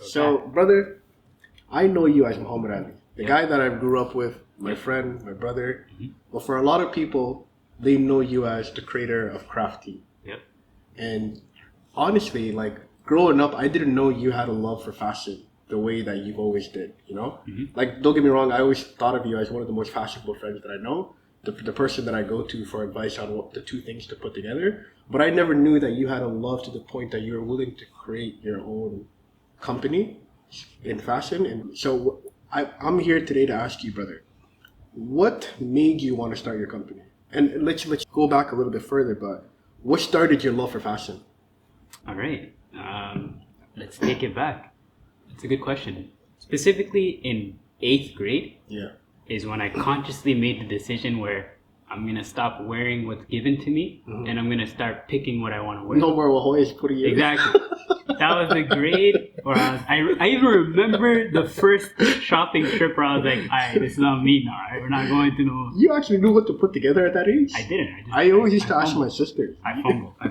So, brother, I know you as Muhammad Ali, the guy that I grew up with, my friend, my brother. But for a lot of people, they know you as the creator of CRAPH.T. Yep. And honestly, like growing up, I didn't know you had a love for fashion the way that you've always did, you know? Like, don't get me wrong, I always thought of you as one of the most fashionable friends that I know, the person that I go to for advice on what the two things to put together. But I never knew that you had a love to the point that you were willing to create your own company in fashion. And so I'm here today to ask you, brother, what made you want to start your company? And let's go back a little bit further, but what started your love for fashion? All right. Let's take it back. It's a good question. Specifically in 8th grade is when I consciously made the decision where I'm going to stop wearing what's given to me and I'm going to start picking what I want to wear. No more Wahoy is putting you. Exactly. That was the grade where I even remember the first shopping trip where I was like, all right, this is on me now, right? We're not going to know. You actually knew what to put together at that age? I didn't. I always used to ask my sisters. I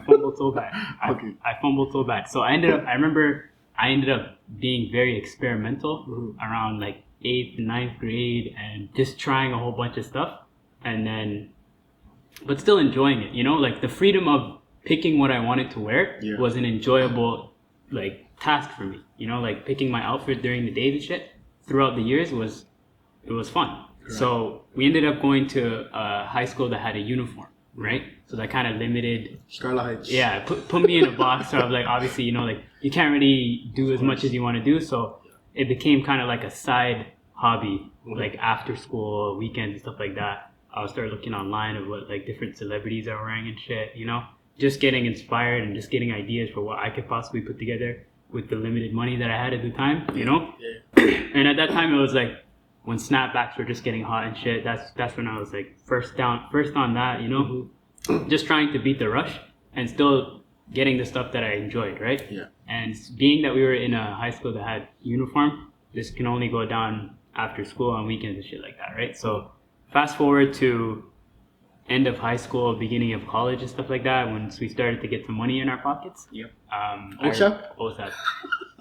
fumbled so bad. I fumbled so bad. So I remember I ended up being very experimental around like 8th, 9th grade and just trying a whole bunch of stuff. And then, but still enjoying it, you know, like the freedom of picking what I wanted to wear was an enjoyable like task for me, you know, like picking my outfit during the days and shit throughout the years was fun. Correct. So we ended up going to a high school that had a uniform, right? So that kind of limited Scarlet Heights. Yeah, put me in a box. So like obviously, you know, like you can't really do as much as you want to do. So it became kind of like a side hobby, like after school, weekends and stuff like that. I'll start looking online of what like different celebrities are wearing and shit, you know, just getting inspired and just getting ideas for what I could possibly put together with the limited money that I had at the time, you know. And at that time it was like when snapbacks were just getting hot and shit. That's when I was like first on that, you know, just trying to beat the rush and still getting the stuff that I enjoyed, right? And being that we were in a high school that had uniform, this can only go down after school on weekends and shit like that, right? So fast forward to end of high school, beginning of college and stuff like that, once we started to get some money in our pockets. OSAP.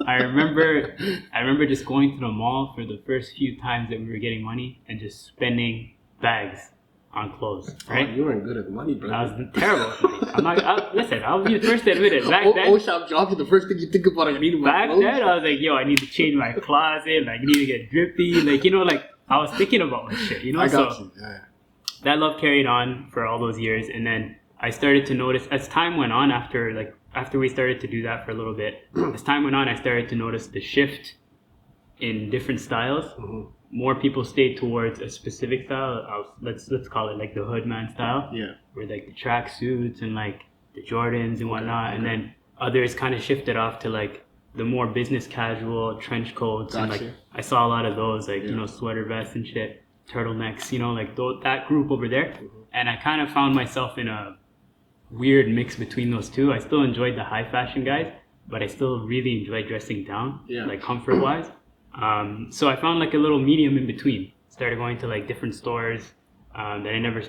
I remember just going to the mall for the first few times that we were getting money and just spending bags on clothes, right? Oh, you weren't good at money, bro. I was terrible at money. Listen, I'll be the first to admit it. Back then, OSAP jobs are the first thing you think about. I need back then, I was like, yo, I need to change my closet. Like, I need to get drippy. Like, you know, like, I was thinking about this shit, you know? I got you. Yeah. That love carried on for all those years. And then I started to notice, as time went on, after we started to do that for a little bit, as time went on, I started to notice the shift in different styles. More people stayed towards a specific style. Let's call it like the hoodman style. Yeah. Where like the track suits and like the Jordans and whatnot. And then others kind of shifted off to like the more business casual trench coats. And like I saw a lot of those, like, you know, sweater vests and shit, turtlenecks, you know, like that group over there. And I kind of found myself in a weird mix between those two. I still enjoyed the high fashion guys, but I still really enjoyed dressing down, like comfort wise. So I found like a little medium in between. Started going to like different stores that I never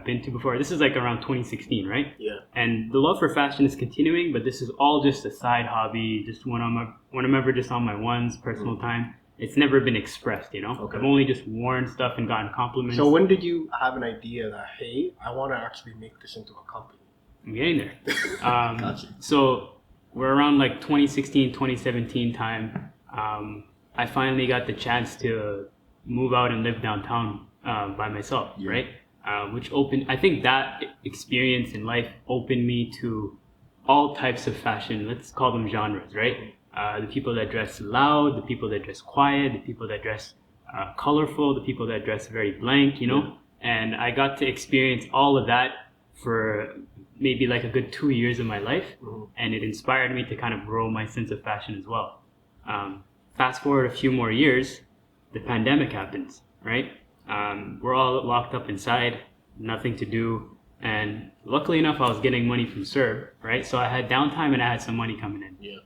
been to before. This is like around 2016, right? Yeah. And the love for fashion is continuing, but this is all just a side hobby, just when I'm ever just on my personal time. It's never been expressed, you know? Okay. I've only just worn stuff and gotten compliments. So when did you have an idea that, hey, I want to actually make this into a company? I'm getting there. Gotcha. So we're around like 2016, 2017 time. I finally got the chance to move out and live downtown by myself, right? Which I think that experience in life opened me to all types of fashion. Let's call them genres, right? The people that dress loud, the people that dress quiet, the people that dress colorful, the people that dress very blank, you know? And I got to experience all of that for maybe like a good 2 years of my life. And it inspired me to kind of grow my sense of fashion as well. Fast forward a few more years, the pandemic happens, right? We're all locked up inside, nothing to do. And luckily enough, I was getting money from CERB, right? So I had downtime and I had some money coming in. Yeah.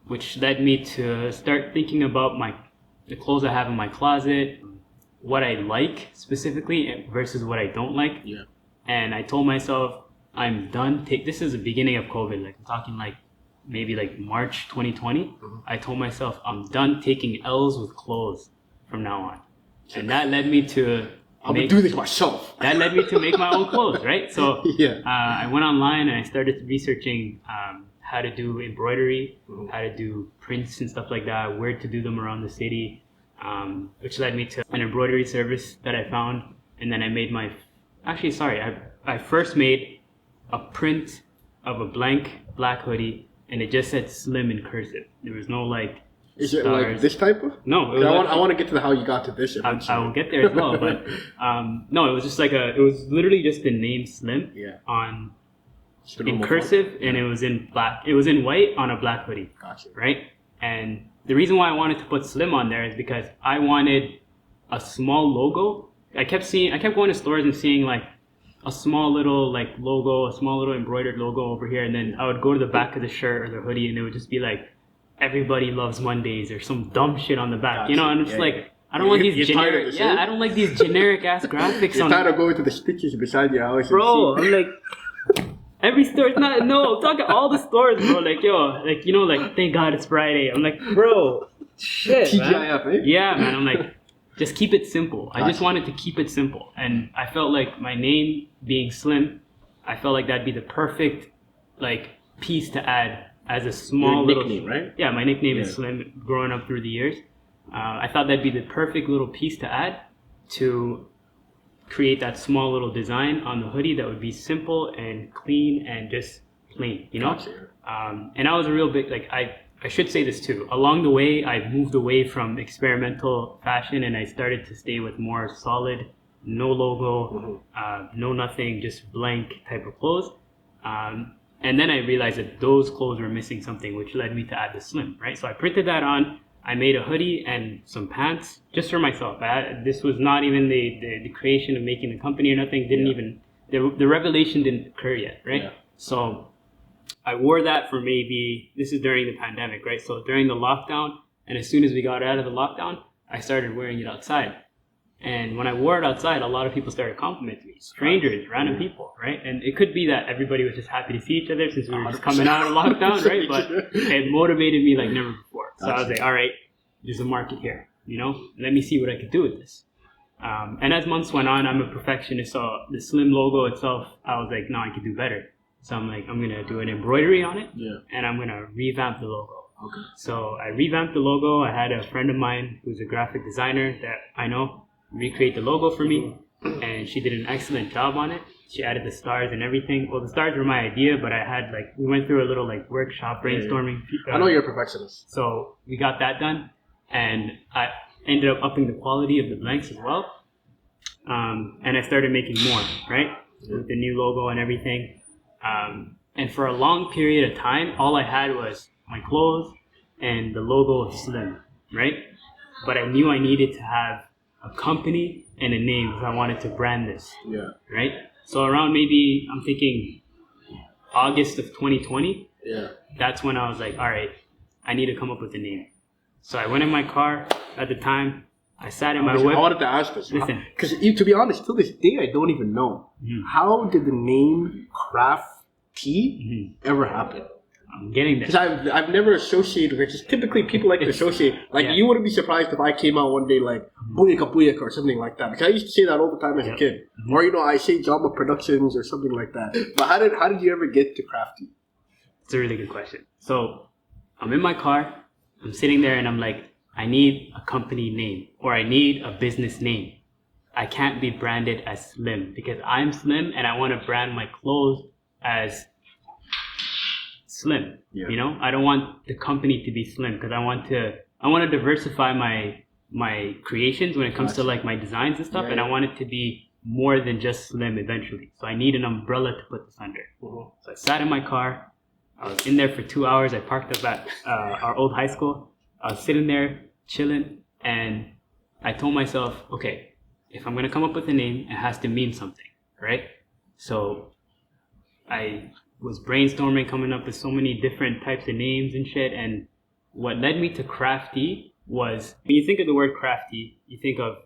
Which led me to start thinking about the clothes I have in my closet, what I like specifically versus what I don't like. Yeah. And I told myself, I'm done. This is the beginning of COVID. Like I'm talking like maybe like March 2020, I told myself I'm done taking L's with clothes from now on. And that led me to I'm gonna do this myself. That led me to make my own clothes, right? So yeah. I went online and I started researching how to do embroidery, how to do prints and stuff like that, where to do them around the city, which led me to an embroidery service that I found. And then I made I first made a print of a blank black hoodie, and it just said Slim in cursive. There was no like Is it stars. like this type of? No. I want to get to how you got to this. I will get there as well, but no, it was just like it was literally just the name Slim on in cursive, and it was in black. It was in white on a black hoodie. Gotcha. Right? And the reason why I wanted to put Slim on there is because I wanted a small logo. I kept going to stores and seeing like a small little like logo, a small little embroidered logo over here, and then I would go to the back of the shirt or the hoodie, and it would just be like, "Everybody loves Mondays" or some dumb shit on the back, Gotcha. you know. And I'm just I don't want these generic. Yeah, I don't like these generic ass graphics. You're tired of going to the stitches beside your house. Bro, I'm like, every store. It's not. No, I'm talking all the stores, bro. Like, yo, like you know, like thank God it's Friday. I'm like, bro, shit, TGIF, man. Yeah, man. I'm like, just keep it simple. Gotcha. I just wanted to keep it simple, and I felt like my name being Slim, I felt like that'd be the perfect like piece to add as a small Your nickname, right? Yeah, my nickname is Slim. Growing up through the years, I thought that'd be the perfect little piece to add to create that small little design on the hoodie that would be simple and clean and just plain, you know. Gotcha. And I was a real big I should say this too. Along the way, I moved away from experimental fashion and I started to stay with more solid, no logo, no nothing, just blank type of clothes. And then I realized that those clothes were missing something, which led me to add the Slim, right? So I printed that on. I made a hoodie and some pants just for myself. This was not even the creation of making the company or nothing. The revelation didn't occur yet, right? Yeah. So I wore that for this is during the pandemic, right? So during the lockdown, and as soon as we got out of the lockdown, I started wearing it outside. And when I wore it outside, a lot of people started complimenting me. Strangers, random people, right? And it could be that everybody was just happy to see each other since we were just coming out of lockdown, right? But it motivated me like never before. So I was like, all right, there's a market here, you know? Let me see what I could do with this. And as months went on, I'm a perfectionist. So the Slim logo itself, I was like, no, I could do better. So I'm like, I'm going to do an embroidery on it, and I'm going to revamp the logo. Okay. So I revamped the logo. I had a friend of mine who's a graphic designer that I know recreate the logo for me, and she did an excellent job on it. She added the stars and everything. Well, the stars were my idea, but I had we went through a little workshop brainstorming. I know you're a perfectionist. So we got that done, and I ended up upping the quality of the blanks as well. And I started making more, right? With the new logo and everything. And for a long period of time, all I had was my clothes and the logo of Slim, right? But I knew I needed to have a company and a name if I wanted to brand this. Yeah. Right? So around maybe, I'm thinking August of 2020. Yeah. That's when I was like, all right, I need to come up with a name. So I went in my car at the time. I sat in my whip. I wanted to ask this. Listen. Because to be honest, till this day, I don't even know. How did the name CRAPH.T ever happen? I'm getting there. Because I've never associated with it. Just typically people like to associate. You wouldn't be surprised if I came out one day like Booyaka Booyaka or something like that. Because I used to say that all the time as a kid. Or I say Jama Productions or something like that. But how did you ever get to CRAPH.T? It's a really good question. So I'm in my car. I'm sitting there and I'm like, I need a company name or I need a business name. I can't be branded as Slim because I'm Slim and I want to brand my clothes as Slim. Yeah. You know, I don't want the company to be Slim because I want to diversify my creations when it comes to my designs and stuff, and I want it to be more than just Slim eventually. So I need an umbrella to put this under. So I sat in my car. I was in there for 2 hours. I parked up at our old high school. I was sitting there chilling, and I told myself, okay, if I'm gonna come up with a name, it has to mean something, right? So I was brainstorming, coming up with so many different types of names and shit. And what led me to CRAPH.T was, when you think of the word CRAPH.T, you think of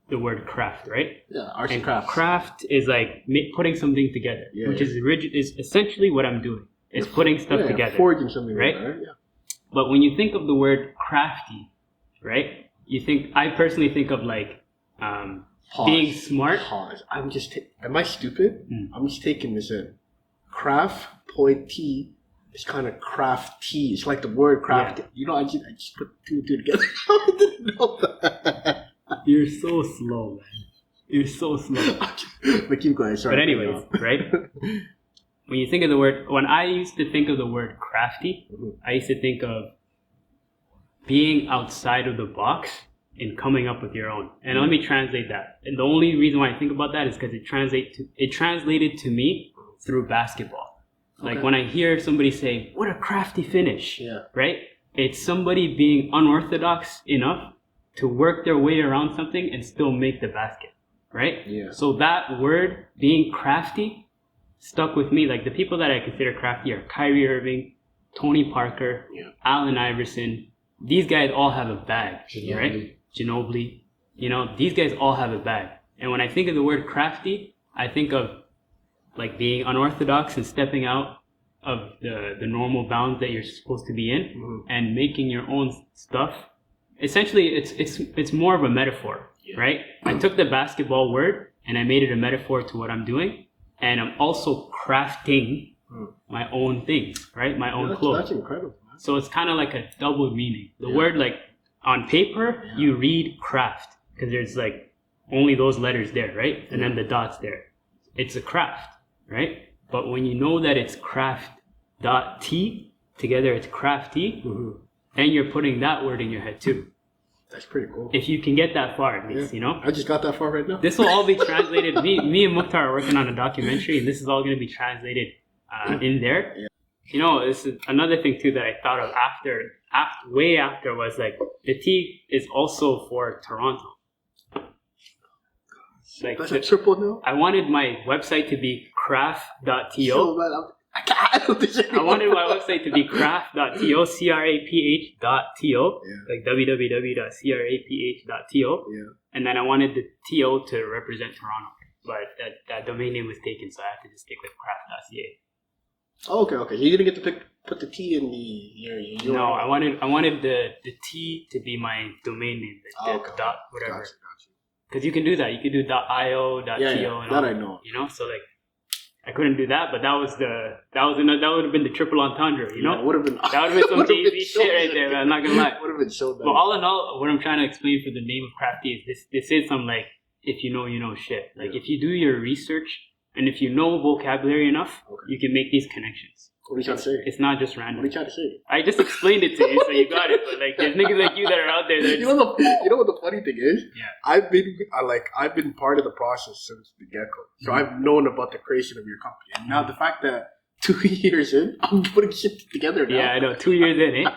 the word craft, right? Yeah, arts and crafts. Craft is like putting something together, which is essentially what I'm doing. It's putting stuff together. Forging something, right? Yeah. But when you think of the word crafty, right? I personally think of like being smart. Pause. Am I stupid? I'm just taking this in. CRAPH.T is kind of CRAPH.T. It's like the word craft. Yeah. I just put two and two together. I didn't know that. You're so slow, man. You're so slow. But keep going. Sorry. But anyways, right? When I used to think of the word crafty, I used to think of being outside of the box and coming up with your own. And let me translate that. And the only reason why I think about that is because it translated to me through basketball. Like when I hear somebody say, "What a crafty finish," right? It's somebody being unorthodox enough to work their way around something and still make the basket, right? Yeah. So that word, being crafty, stuck with me. Like the people that I consider crafty are Kyrie Irving, Tony Parker, Allen Iverson. These guys all have a bag, right? Ginobili. These guys all have a bag. And when I think of the word crafty, I think of like being unorthodox and stepping out of the normal bounds that you're supposed to be in and making your own stuff. Essentially, it's more of a metaphor, right? I took the basketball word and I made it a metaphor to what I'm doing. And I'm also crafting my own things, right? My own clothes. That's incredible. Man. So it's kind of like a double meaning. The word, like, on paper, you read craft because there's, like, only those letters there, right? And then the dots there. It's a craft, right? But when you know that it's CRAPH.T, together it's CRAPH.T, then you're putting that word in your head, too. That's pretty cool. If you can get that far, at least, I just got that far right now. This will all be translated. Me and Mukhtar are working on a documentary, and this is all going to be translated in there. Yeah. This is another thing, too, that I thought of way after was, like, the T is also for Toronto. Like, that's a triple no? I wanted my website to be crapht.to. So, man, I wanted my website to be crapht.to, CRAPH.to, like www.craph.to. And then I wanted the TO to represent Toronto, but that domain name was taken, so I had to just stick with crapht.ca. Oh, okay. You didn't get to put the T in the. No, I wanted the T to be my domain name, the dot whatever. Gotcha. Because you can do that. You can do .io, .to, and all. That I know. So like. I couldn't do that, but that would have been the triple entendre, Yeah, that would have been some Jay-Z shit right there, man. I'm not gonna lie. Would have been so nice. But all in all, what I'm trying to explain for the name of crafty is this is some like if you know, you know shit. Like if you do your research and if you know vocabulary enough, you can make these connections. What are you trying to say? It's not just random. What are you trying to say? I just explained it to you, so you got it. But like, there's niggas like you that are out there. You know what the funny thing is? Yeah. I've been part of the process since the get-go, so I've known about the creation of your company. And now the fact that 2 years in, I'm putting shit together now. Yeah, I know. 2 years in, eh?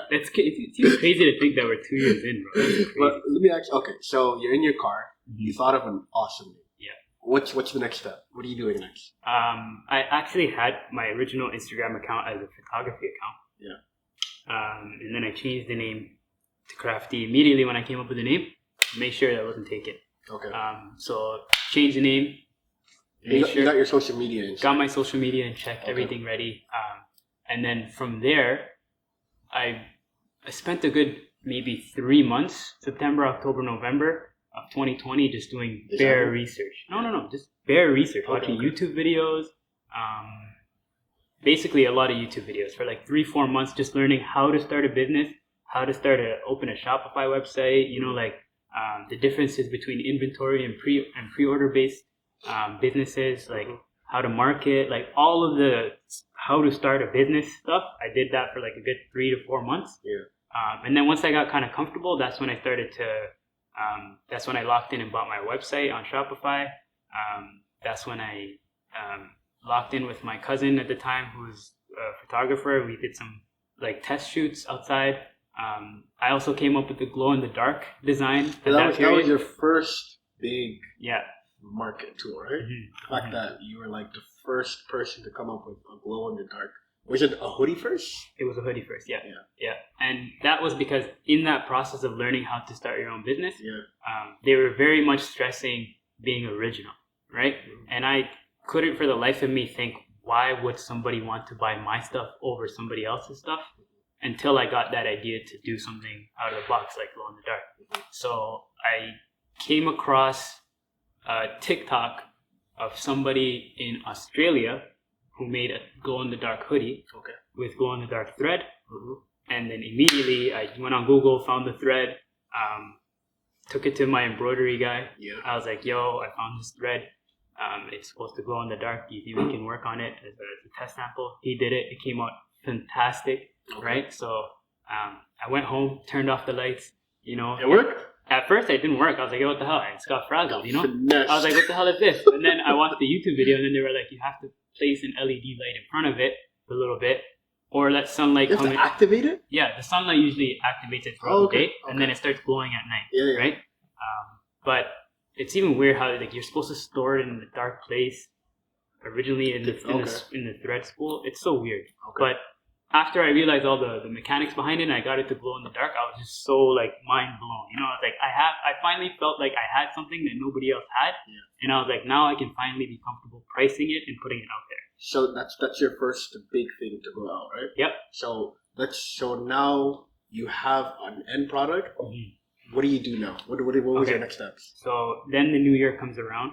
It's even crazy to think that we're 2 years in, bro. But let me ask you. Okay, so you're in your car. You thought of an awesome name. Yeah. What's the next step? What are you doing next? I actually had my original Instagram account as a photography account. Yeah. And then I changed the name to CRAPH.T immediately when I came up with the name. Made sure that wasn't taken. Okay. So changed the name. You got your social media in check. Got my social media in check. Everything ready. And then from there, I spent a good maybe 3 months, September, October, November of 2020, just doing bare research. No, just bare research, watching YouTube videos, basically a lot of YouTube videos for like 3-4 months, just learning how to start a business, how to open a Shopify website, the differences between inventory and pre-order based businesses, like how to market, like all of the how to start a business stuff. I did that for like a good 3 to 4 months. Yeah. And then once I got kind of comfortable, that's when I locked in and bought my website on Shopify. That's when I locked in with my cousin at the time, who was a photographer. We did some like test shoots outside. I also came up with the glow in the dark design. That was your first big market tool, right? The fact that you were like the first person to come up with a glow in the dark. Was it a hoodie first? It was a hoodie first, yeah. And that was because in that process of learning how to start your own business, they were very much stressing being original, right? And I couldn't for the life of me think why would somebody want to buy my stuff over somebody else's stuff? Until I got that idea to do something out of the box, like glow in the dark. So I came across a TikTok of somebody in Australia who made a glow in the dark hoodie with glow in the dark thread. And then immediately I went on Google, found the thread, took it to my embroidery guy. I was like, yo, I found this thread. It's supposed to glow in the dark. Do you think we can work on it as a test sample? He did it. It came out fantastic, right? So I went home, turned off the lights, you know. It worked? At first, it didn't work. I was like, yo, what the hell? It's got frazzled, you know? I was like, what the hell is this? And then I watched the YouTube video, and then they were like, you have to place an LED light in front of it for a little bit, or let sunlight come in. You have to activate it? Yeah, the sunlight usually activates it throughout the day, and then it starts glowing at night, right? But it's even weird how like you're supposed to store it in a dark place originally in the thread spool. It's so weird. But after I realized all the mechanics behind it and I got it to glow in the dark, I was just so like mind blown. You know, I was like, I finally felt like I had something that nobody else had. And I was like, now I can finally be comfortable pricing it and putting it out there. So that's your first big thing to go out, right? Yep. So now you have an end product. What do you do now? What was your next steps? So then the new year comes around.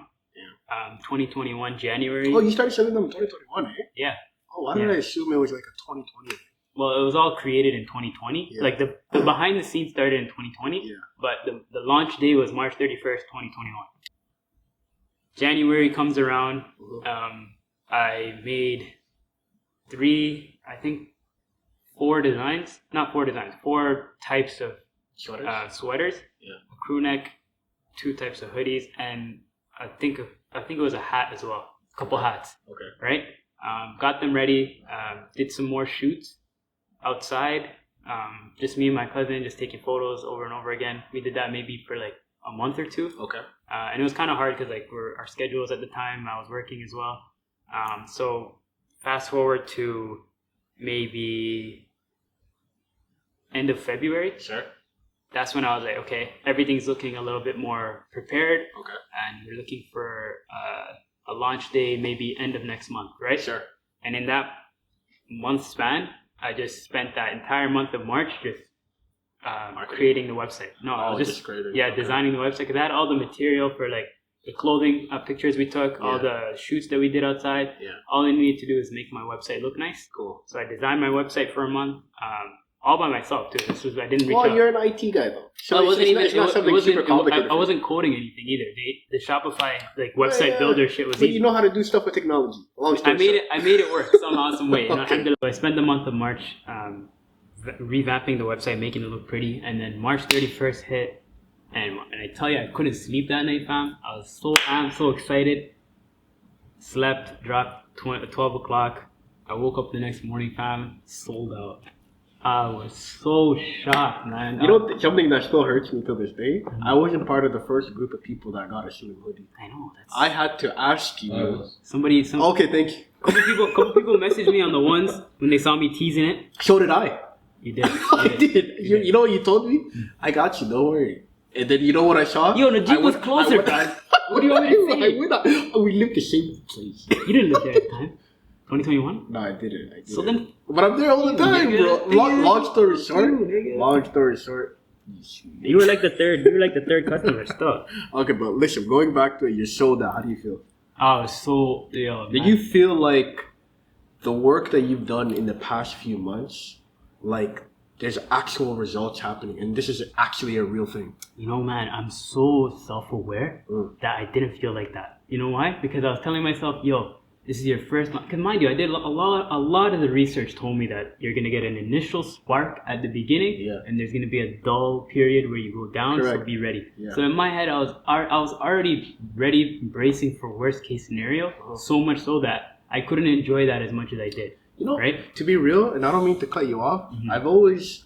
2021 January. Oh, you started selling them in 2021, eh? Yeah. Oh, why did I assume it was like a 2020 thing? Well, it was all created in 2020. Like the behind the scenes started in 2020, but the launch day was March 31st, 2021. January comes around. I made four types of sweaters. A crew neck, 2 types of hoodies, and I think it was a hat as well. A couple hats. Right? Got them ready. Did some more shoots outside. Just me and my cousin just taking photos over and over again. We did that maybe for like a month or 2. And it was kind of hard because like our schedules at the time, I was working as well. So fast forward to maybe end of February. That's when I was like, okay, everything's looking a little bit more prepared. And we're looking for a launch day maybe end of next month, right? And in that month span, I just spent that entire month of March just creating the website. No, I was just designing the website because I had all the material for like the clothing pictures we took, all the shoots that we did outside. All I needed to do is make my website look nice. So I designed my website for a month. All by myself too. I didn't reach out. Well, you're an IT guy though. So I wasn't super complicated. I wasn't coding anything either. The Shopify like website builder shit was but easy. you know how to do stuff with technology. I made it work somehow, some way. You know, I spent the month of March revamping the website, making it look pretty, and then March 31st hit, and I tell you, I couldn't sleep that night, fam. I'm so excited. Slept, dropped 12 o'clock. I woke up the next morning, fam, sold out. I was so shocked, man. You know, something that still hurts me to this day? I wasn't part of the first group of people that got a Slim hoodie. I know. I had to ask you. Somebody. Okay, thank you. Couple people messaged me on the ones when they saw me teasing it. So did I. You did. I did. You know what you told me? I got you, don't worry. And then you know what I saw? Yo, the Jeep was closer. What do you want me to say? We lived the same place. You didn't live there at the time. 2021? No, I didn't. So then, but I'm there all the time, bro. Long story short. You were like the third customer still. Okay, but listen, going back to it, you sold out. How do you feel? Oh, so Did you feel like the work that you've done in the past few months, like there's actual results happening, and this is actually a real thing? You know, man, I'm so self-aware that I didn't feel like that. You know why? Because I was telling myself, yo, this is your first month. Because mind you, I did a lot of the research told me that you're going to get an initial spark at the beginning, and there's going to be a dull period where you go down, so be ready. So in my head, I was already ready, bracing for worst case scenario, so much so that I couldn't enjoy that as much as I did. You know, right? To be real, and I don't mean to cut you off, I've always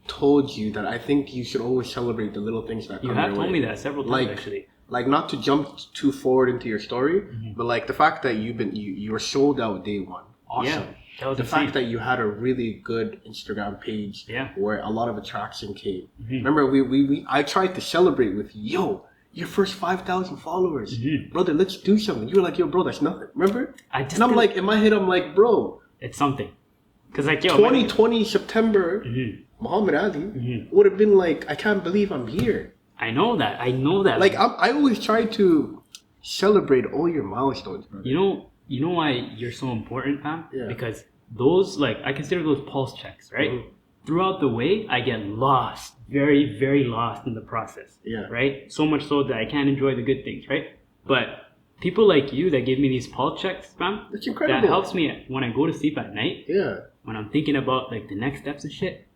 told you that I think you should always celebrate the little things that come your way. You have told me that several times, actually. Like, not to jump too forward into your story, but like the fact that you were sold out day one. Awesome. Yeah, that was the fact that you had a really good Instagram page where a lot of attraction came. Remember, I tried to celebrate with you. Yo, your first 5,000 followers. Brother, let's do something. You were like, yo, bro, that's nothing. Remember? And I'm like, in my head, I'm like, bro. It's something. Because like, yo. 2020 September, Muhammad Ali would have been like, I can't believe I'm here. I know that. Like, I always try to celebrate all your milestones, brother. You know why you're so important, fam? Yeah. Because those, like, I consider those pulse checks, right? Throughout the way, I get lost, very, very lost in the process. Yeah. Right? So much so that I can't enjoy the good things, right? But people like you that give me these pulse checks, fam, that's incredible. that helps me when I go to sleep at night. Yeah. When I'm thinking about, like, the next steps and shit.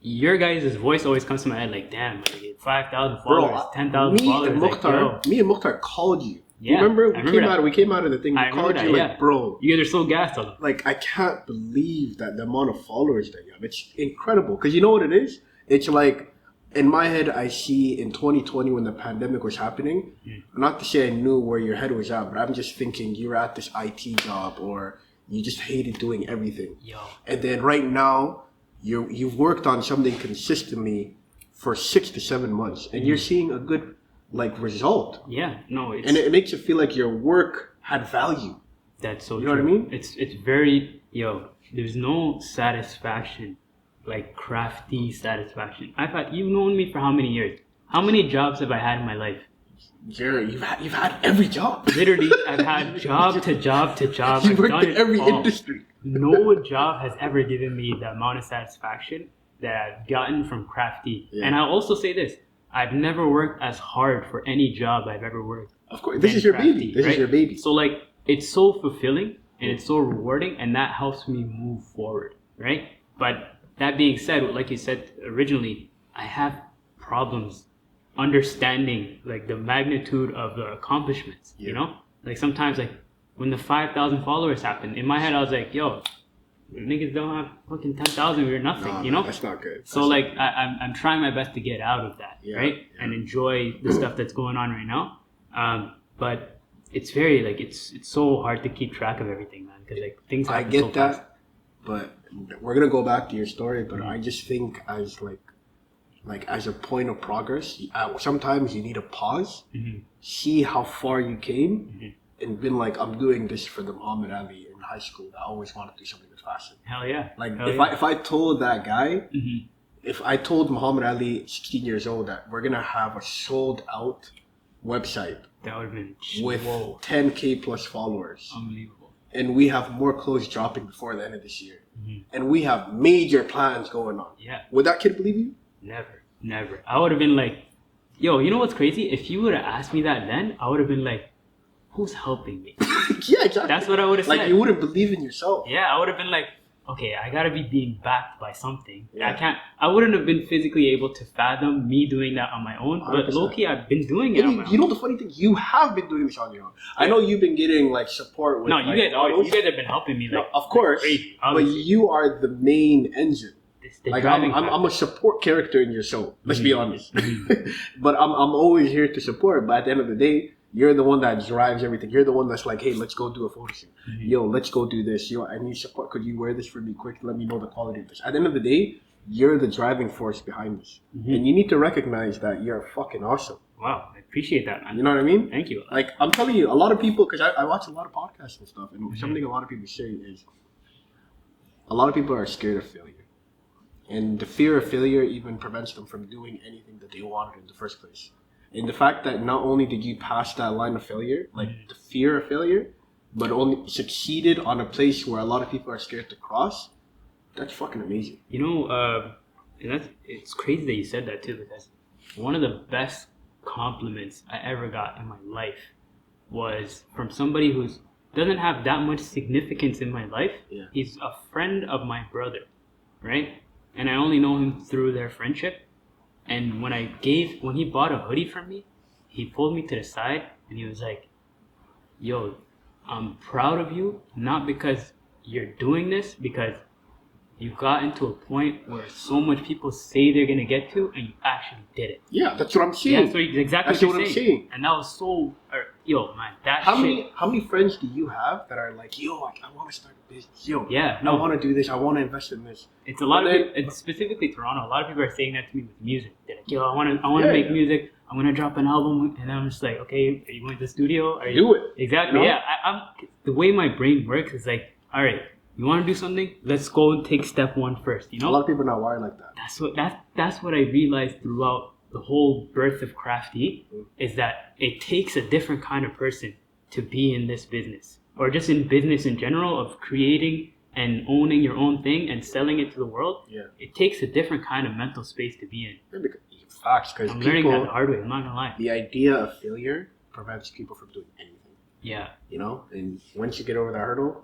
Your guys' voice always comes to my head, like, damn, like, 5,000 followers, 10,000 followers. Me and Mukhtar called you. Yeah, remember? We came out of the thing. We called you like, bro. You guys are so gassed on them. Like, I can't believe that the amount of followers that you have. It's incredible. Because you know what it is? It's like, in my head, I see in 2020 when the pandemic was happening, not to say I knew where your head was at, but I'm just thinking you were at this IT job or you just hated doing everything. Yo. And then right now, you've worked on something consistently for 6 to 7 months and you're seeing a good result. Yeah, no, and it makes it feel like your work had value. That's so you true. know what I mean? It's very there's no satisfaction like CRAPH.T satisfaction. You've known me for how many years? How many jobs have I had in my life? Jerry, you've had every job. Literally, I've had job to job to job. You've worked in every industry. No job has ever given me the amount of satisfaction that I've gotten from CRAPH.T. Yeah. And I'll also say this. I've never worked as hard for any job I've ever worked. Of course. This is your baby. This is your baby. So, like, it's so fulfilling and it's so rewarding and that helps me move forward, right? But that being said, like you said originally, I have problems understanding, like, the magnitude of the accomplishments, you know? Like, sometimes, like, when the 5,000 followers happened, in my head, I was like, yo, niggas don't have fucking 10,000, we're nothing, you know? That's not good. So, like, I'm trying my best to get out of that, right? Yeah. And enjoy the stuff that's going on right now. But it's very, like, it's so hard to keep track of everything, man, because, like, things happen so fast. I get that, but we're going to go back to your story, but I just think as, as a point of progress, sometimes you need to pause, see how far you came, and been like, I'm doing this for the Muhammad Ali in high school that I always wanted to do something with fashion. Hell yeah. Like, if I told that guy, if I told Muhammad Ali, 16 years old, that we're going to have a sold out website that would have been with 10K plus followers. Unbelievable. And we have more clothes dropping before the end of this year. And we have major plans going on. Yeah. Would that kid believe you? Never. I would have been like, yo, you know what's crazy? If you would have asked me that then, I would have been like, who's helping me? Yeah, exactly. That's what I would have said. Like, you wouldn't believe in yourself. Yeah, I would have been like, okay, I gotta be being backed by something. Yeah. I wouldn't have been physically able to fathom me doing that on my own, 100%. But low-key, I've been doing it on my own. You know the funny thing? You have been doing this on your own. Yeah. I know you've been getting, like, support with, no, you guys have been helping me, like, no, of course, like, crazy, but you are the main engine. Like, I'm a support character in your show. Let's be honest. But I'm always here to support. But at the end of the day, you're the one that drives everything. You're the one that's like, hey, let's go do a photo shoot. Yo, let's go do this. Yo, I need support. Could you wear this for me quick? Let me know the quality of this. At the end of the day, you're the driving force behind this. And you need to recognize that you're fucking awesome. Wow, I appreciate that, man. You know what I mean? Thank you. Like, I'm telling you, a lot of people, because I watch a lot of podcasts and stuff, and something a lot of people say is a lot of people are scared of failure. And the fear of failure even prevents them from doing anything that they wanted in the first place. And the fact that not only did you pass that line of failure, like the fear of failure, but only succeeded on a place where a lot of people are scared to cross, that's fucking amazing. You know, and it's crazy that you said that too, because one of the best compliments I ever got in my life was from somebody who doesn't have that much significance in my life. Yeah. He's a friend of my brother, right? And I only know him through their friendship. And when he bought a hoodie from me, he pulled me to the side and he was like, yo, I'm proud of you, not because you're doing this, because you got into a point where so much people say they're going to get to, and you actually did it. Yeah, that's what I'm saying. Yeah, so exactly that's what I'm saying. And that was so, yo, man, how many friends do you have that are like, yo, I want to start a business. Yo, yeah, I want to do this. I want to invest in this. It's a lot of people, it's specifically Toronto. A lot of people are saying that to me with music. They're like, yo, I want to make music. I'm gonna drop an album, and I'm just like, okay, are you going to the studio? Are you Do it. exactly? You know? Yeah, I'm the way my brain works is like, all right, you want to do something? Let's go and take step one first. You know, A lot of people are not wired like that. That's what I realized throughout the whole birth of CRAPH.T is that it takes a different kind of person to be in this business, or just in business in general, of creating and owning your own thing and selling it to the world. Yeah. It takes a different kind of mental space to be in. Yeah, facts, because I'm learning that the hard way. I'm not gonna lie. the idea of failure prevents people from doing anything. Yeah. You know, and once you get over that hurdle,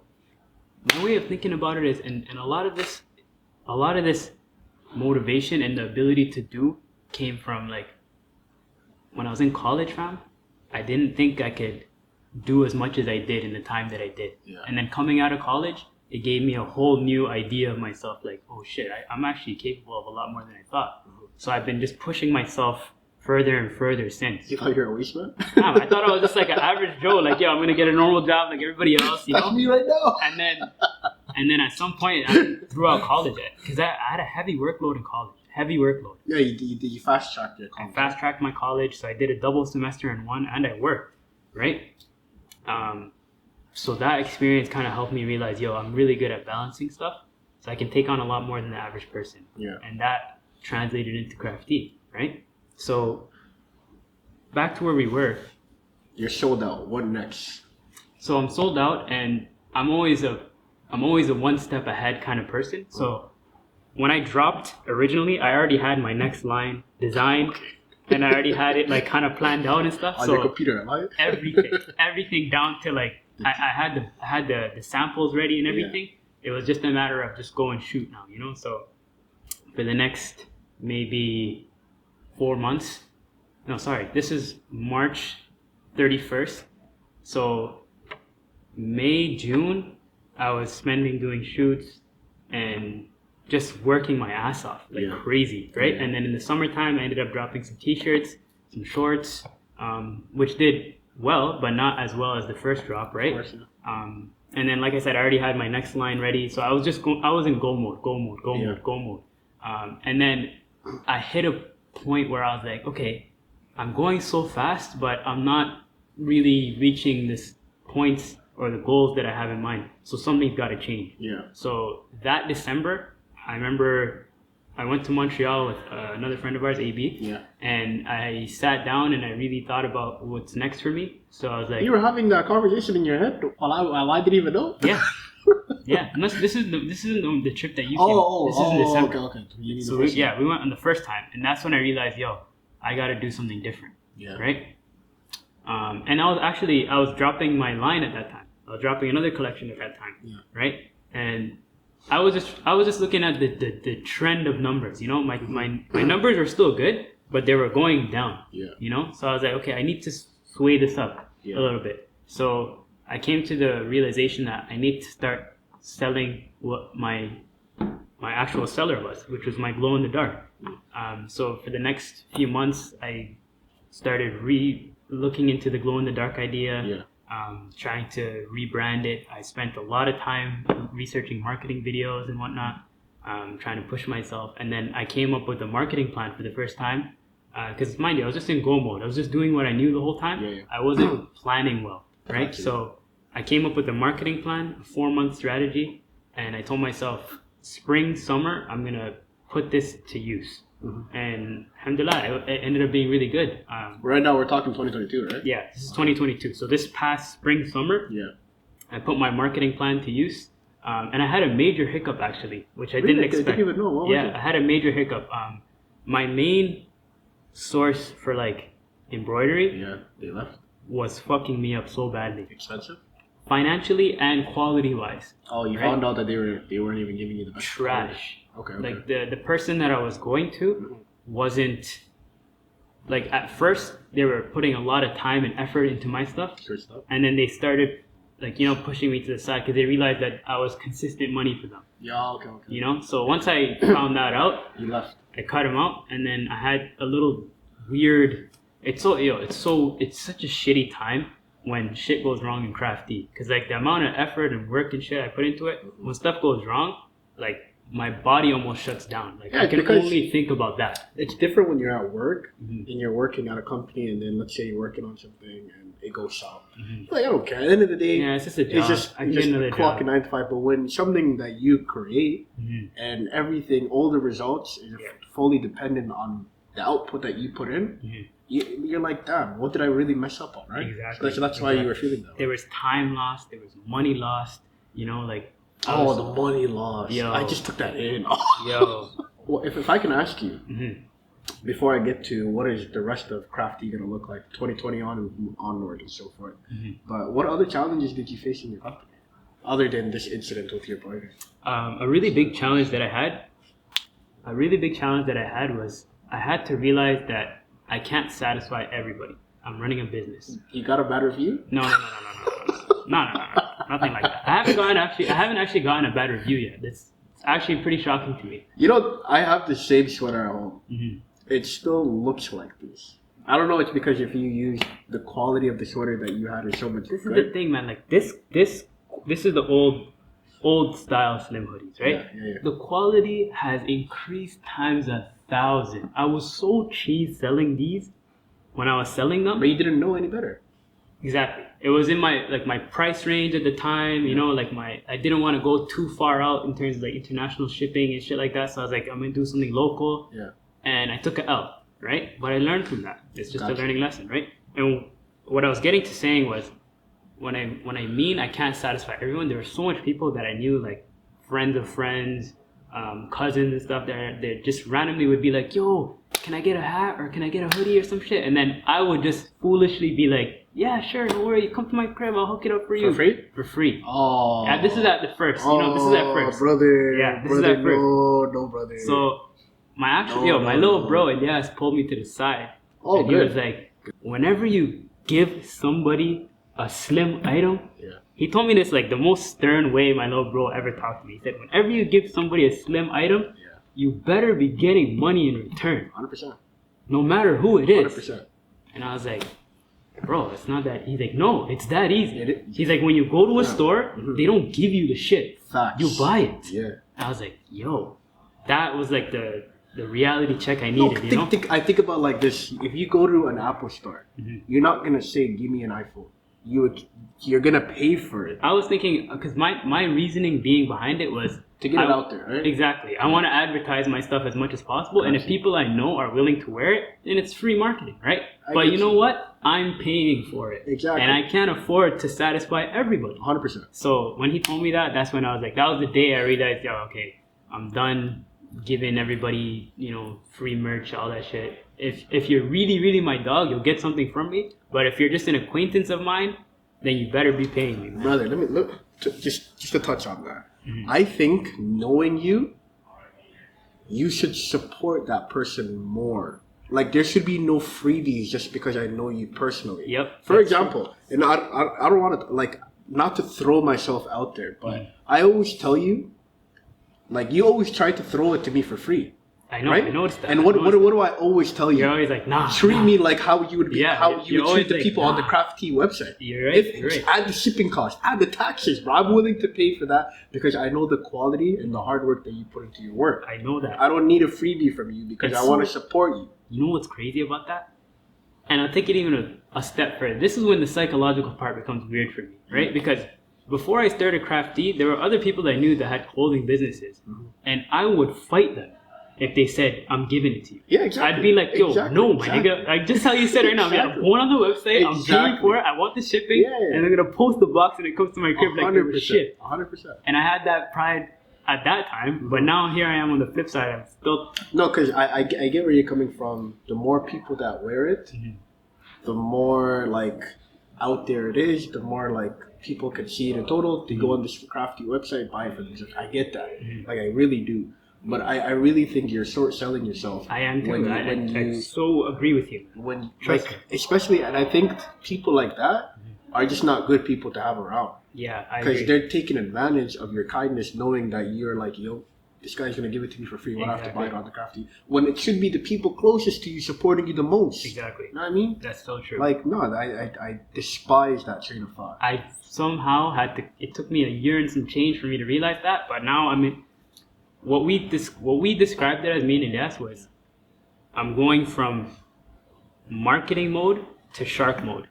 My way of thinking about it is, and a lot of this motivation and the ability to do came from like when I was in college, fam. I didn't think I could do as much as I did in the time that I did. Yeah. And then coming out of college, it gave me a whole new idea of myself. Like, oh shit, I'm actually capable of a lot more than I thought. So I've been just pushing myself further and further since. you thought you're a waste man. Damn, I thought I was just like an average Joe. Like, yo, I'm gonna get a normal job like everybody else, you know. That's me right now. And then at some point, throughout college, because I had a heavy workload in college. Heavy workload. Yeah, you fast tracked your I college. fast tracked my college, so I did a double semester in one, and I worked, right? So that experience kind of helped me realize, yo, I'm really good at balancing stuff, so I can take on a lot more than the average person. Yeah. And that translated into CRAPH.T, right? So back to where we were. You're sold out. What next? So I'm sold out, and I'm always a one step ahead kind of person. So when I dropped originally, I already had my next line designed, and I already had it like kind of planned out and stuff. On so your computer, am I? everything down to like I had the samples ready and everything. It was just a matter of just go and shoot now, you know. So for the next maybe 4 months, no, sorry, this is March 31st. So May, June, I was spending doing shoots and just working my ass off like crazy, right? And then in the summertime, I ended up dropping some t-shirts, some shorts, which did well, but not as well as the first drop, right? Of course, yeah. And then, like I said, I already had my next line ready, so I was just I was in go mode. And then I hit a point where I was like, okay, I'm going so fast, but I'm not really reaching this points or the goals that I have in mind. So something's got to change. Yeah. So that December, I remember I went to Montreal with another friend of ours, AB. Yeah. And I sat down and I really thought about what's next for me. So I was like, You were having that conversation in your head while I didn't even know. yeah. Yeah, unless this isn't the trip that you came. This is in December. Okay. You need So the first we went on the first time, and that's when I realized, yo, I got to do something different. Yeah. Right. And I was dropping my line at that time. I was dropping another collection at that time. Yeah. Right. And I was just looking at the trend of numbers. You know, my numbers were still good, but they were going down. Yeah. You know, so I was like, okay, I need to sway this up a little bit. So I came to the realization that I need to start selling what my actual seller was, which was my glow in the dark. So for the next few months, I started looking into the glow in the dark idea. Yeah. Trying to rebrand it. I spent a lot of time researching marketing videos and whatnot, trying to push myself. And then I came up with a marketing plan for the first time. Because mind you, I was just in go mode. I was just doing what I knew the whole time. Yeah. I wasn't planning well, right? Gotcha. So I came up with a marketing plan, a 4-month strategy, and I told myself, spring, summer, I'm gonna put this to use. Mm-hmm. And alhamdulillah, it ended up being really good. Right now we're talking 2022, right? Yeah, this is 2022. So this past spring, summer, I put my marketing plan to use. And I had a major hiccup actually, which I didn't expect. I didn't even know. What was it? I had a major hiccup. My main source for like embroidery they left. was fucking me up so badly. Expensive? Financially and quality wise. Oh, you found out that they weren't even giving you the best trash. Okay. Like the person that I was going to wasn't like, at first they were putting a lot of time and effort into my stuff. Good stuff. And then they started like, you know, pushing me to the side because they realized that I was consistent money for them. Yeah, okay. You know, so once I found that out, You left. I cut him out, and then I had a little weird. It's such a shitty time when shit goes wrong in CRAPH.T, because like the amount of effort and work and shit I put into it, when stuff goes wrong, like my body almost shuts down. Like Yeah, I can because- only think about that. It's different when you're at work Mhm. and you're working at a company, and then let's say you're working on something and it goes south. Mhm. Like, I don't care. At the end of the day, Yeah, it's just a job. it's just, I you can just get another clock job. 9 to 5. But when something that you create Mhm. and everything, all the results is Yeah. fully dependent on the output that you put in, Mhm. you're like, damn, what did I really mess up on, right? Exactly. So that's why you were feeling that way. There was time lost. There was money lost. You know, like I Oh, was- the money loss. Yo. I just took that in. yo. Well, if I can ask you, Mhm. before I get to what is the rest of CRAPH.T going to look like 2020 onward and so forth, Mhm. but what other challenges did you face in your company other than this incident with your partner? A really big challenge that I had was I had to realize that I can't satisfy everybody. I'm running a business. You got a bad review? No, nothing like that. I haven't actually gotten a bad review yet. It's actually pretty shocking to me. You know, I have the same sweater at home. Mhm. It still looks like this. I don't know. It's because if you use the quality of the sweater that you had is so much This is good. the thing, man. Like this is the old style slim hoodies, right? Yeah. The quality has increased times 1,000. I was so cheese selling these when I was selling them. But you didn't know any better. Exactly. It was in my price range at the time, you know, I didn't want to go too far out in terms of like international shipping and shit like that. So I was like, I'm gonna do something local. Yeah. And I took an L, right? But I learned from that. It's just Gotcha. a learning lesson, right? And what I was getting to saying was when I mean I can't satisfy everyone, there were so much people that I knew, like friends of friends, cousins and stuff that they just randomly would be like, yo, can I get a hat or can I get a hoodie or some shit? And then I would just foolishly be like, yeah, sure, don't worry, come to my crib, I'll hook it up for you. For free? For free. Oh. Yeah, this is at the first, you know, this is at first. Brother. Yeah, this brother, is at first. No, brother. So my No. little bro Elias pulled me to the side. Oh, and he good. was like, whenever you give somebody a slim item, Yeah. he told me this like the most stern way my little bro ever talked to me. He said, whenever you give somebody a slim item, Yeah. you better be getting money in return, 100%. no matter who it is. 100%. And I was like, bro, it's not that. He's like, no, it's that easy. It is. He's like, when you go to a Yeah. store, Mhm. they don't give you the shit. Facts. You buy it. Yeah. I was like, yo, that was like the reality check I No, needed, you know? I think about like this. If you go to an Apple store, Mhm. you're not gonna say, "Give me an iPhone." You're gonna pay for it I was thinking, because my reasoning being behind it was to get it out there, right? Exactly. I want to advertise my stuff as much as possible, and if Gotcha. people I know are willing to wear it, then it's free marketing, right? I But get you know you. what? I'm paying for it. Exactly. And I can't afford to satisfy everybody. 100%. So when he told me that, that's when I was like, that was the day I realized, yo, okay, I'm done giving everybody, you know, free merch, all that shit. If you're really, really my dog, you'll get something from me. But if you're just an acquaintance of mine, then you better be paying me, man. Brother, let me look. Just to touch on that. Mhm. I think knowing you should support that person more. Like there should be no freebies just because I know you personally. Yep. For example, and I don't want to like not to throw myself out there, but Mhm. I always tell you, like you always try to throw it to me for free, I know, right? I noticed that. And I what noticed do I always tell you? You're always like, nah. Treat nah. me like how you would be, Yeah, how you're you would always treat the like, people on the nah. CRAPH.T website. You're right, If you're right. add the shipping cost, add the taxes, bro. I'm willing to pay for that because I know the quality and the hard work that you put into your work. I know that. I don't need a freebie from you because It's I want to so- support you. You know what's crazy about that? And I'll take it even a step further. This is when the psychological part becomes weird for me, right? Because before I started CRAPH.T, there were other people I knew that had clothing businesses. Mhm. And I would fight them if they said, I'm giving it to you. Yeah, exactly. I'd be like, yo, Exactly, no, my exactly. nigga. Like, just how you said right now, I'm Exactly. going on the website, I'm paying Exactly. for it, I want the shipping, Yeah. and I'm going to post the box and it comes to my crib like it was shit. 100%. And I had that pride at that time, but now here I am on the flip side. I'm still... No, because I get where you're coming from. The more people that wear it, Mhm. the more like out there it is, the more like people can see it in total. They go on this CRAPH.T website, buy it for themselves. I get that. Mhm. Like I really do. But I really think you're short selling yourself. I am too. When I you so agree with you. when Trust like especially, and I think people like that are just not good people to have around Yeah, I because agree. they're taking advantage of your kindness, knowing that you're like, yo, this guy's gonna give it to me for free. Why do I have to buy it Exactly. on the CRAPH.T? When it should be the people closest to you supporting you the most. Exactly. You know what I mean? That's so true. Like no, I despise that train of thought. I somehow had to. It took me a year and some change for me to realize that, but now what we described it as, me and Ilyas, was I'm going from marketing mode to shark mode.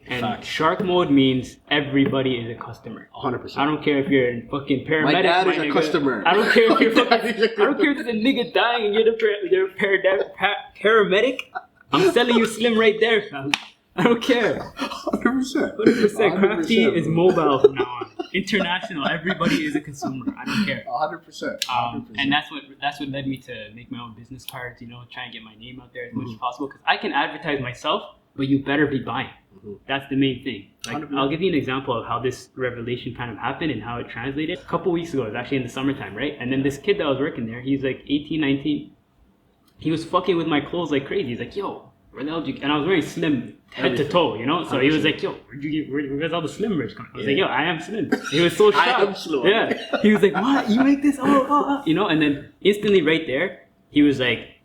And Facts. shark mode means everybody is a customer. 100%. I don't care if you're a fucking paramedic. My dad is nigga. a customer. I don't care if you're My dad fucking, is a I don't care if there's a nigga dying and you're the paramedic. I'm selling you Slim right there, fam. I don't care. 100%. 100%. CRAPH.T is bro. mobile from now on. International. Everybody is a consumer. I don't care. 100%. 100%. And that's what led me to make my own business cards. Try and get my name out there as much as possible, because I can advertise myself, but you better be buying. That's the main thing. Like, 100%. I'll give you an example of how this revelation kind of happened and how it translated. A couple weeks ago, it was actually in the summertime, right? And then this kid that was working there, he's like 18, 19. He was fucking with my clothes like crazy. He's like, yo, where the hell did you... And I was wearing Slim head to toe, So he was like, yo, where's all the Slim merch coming? I was like, yo, I am Slim. He was so shocked. I am Slim. Yeah. He was like, what? You make this? And then instantly right there, he was like,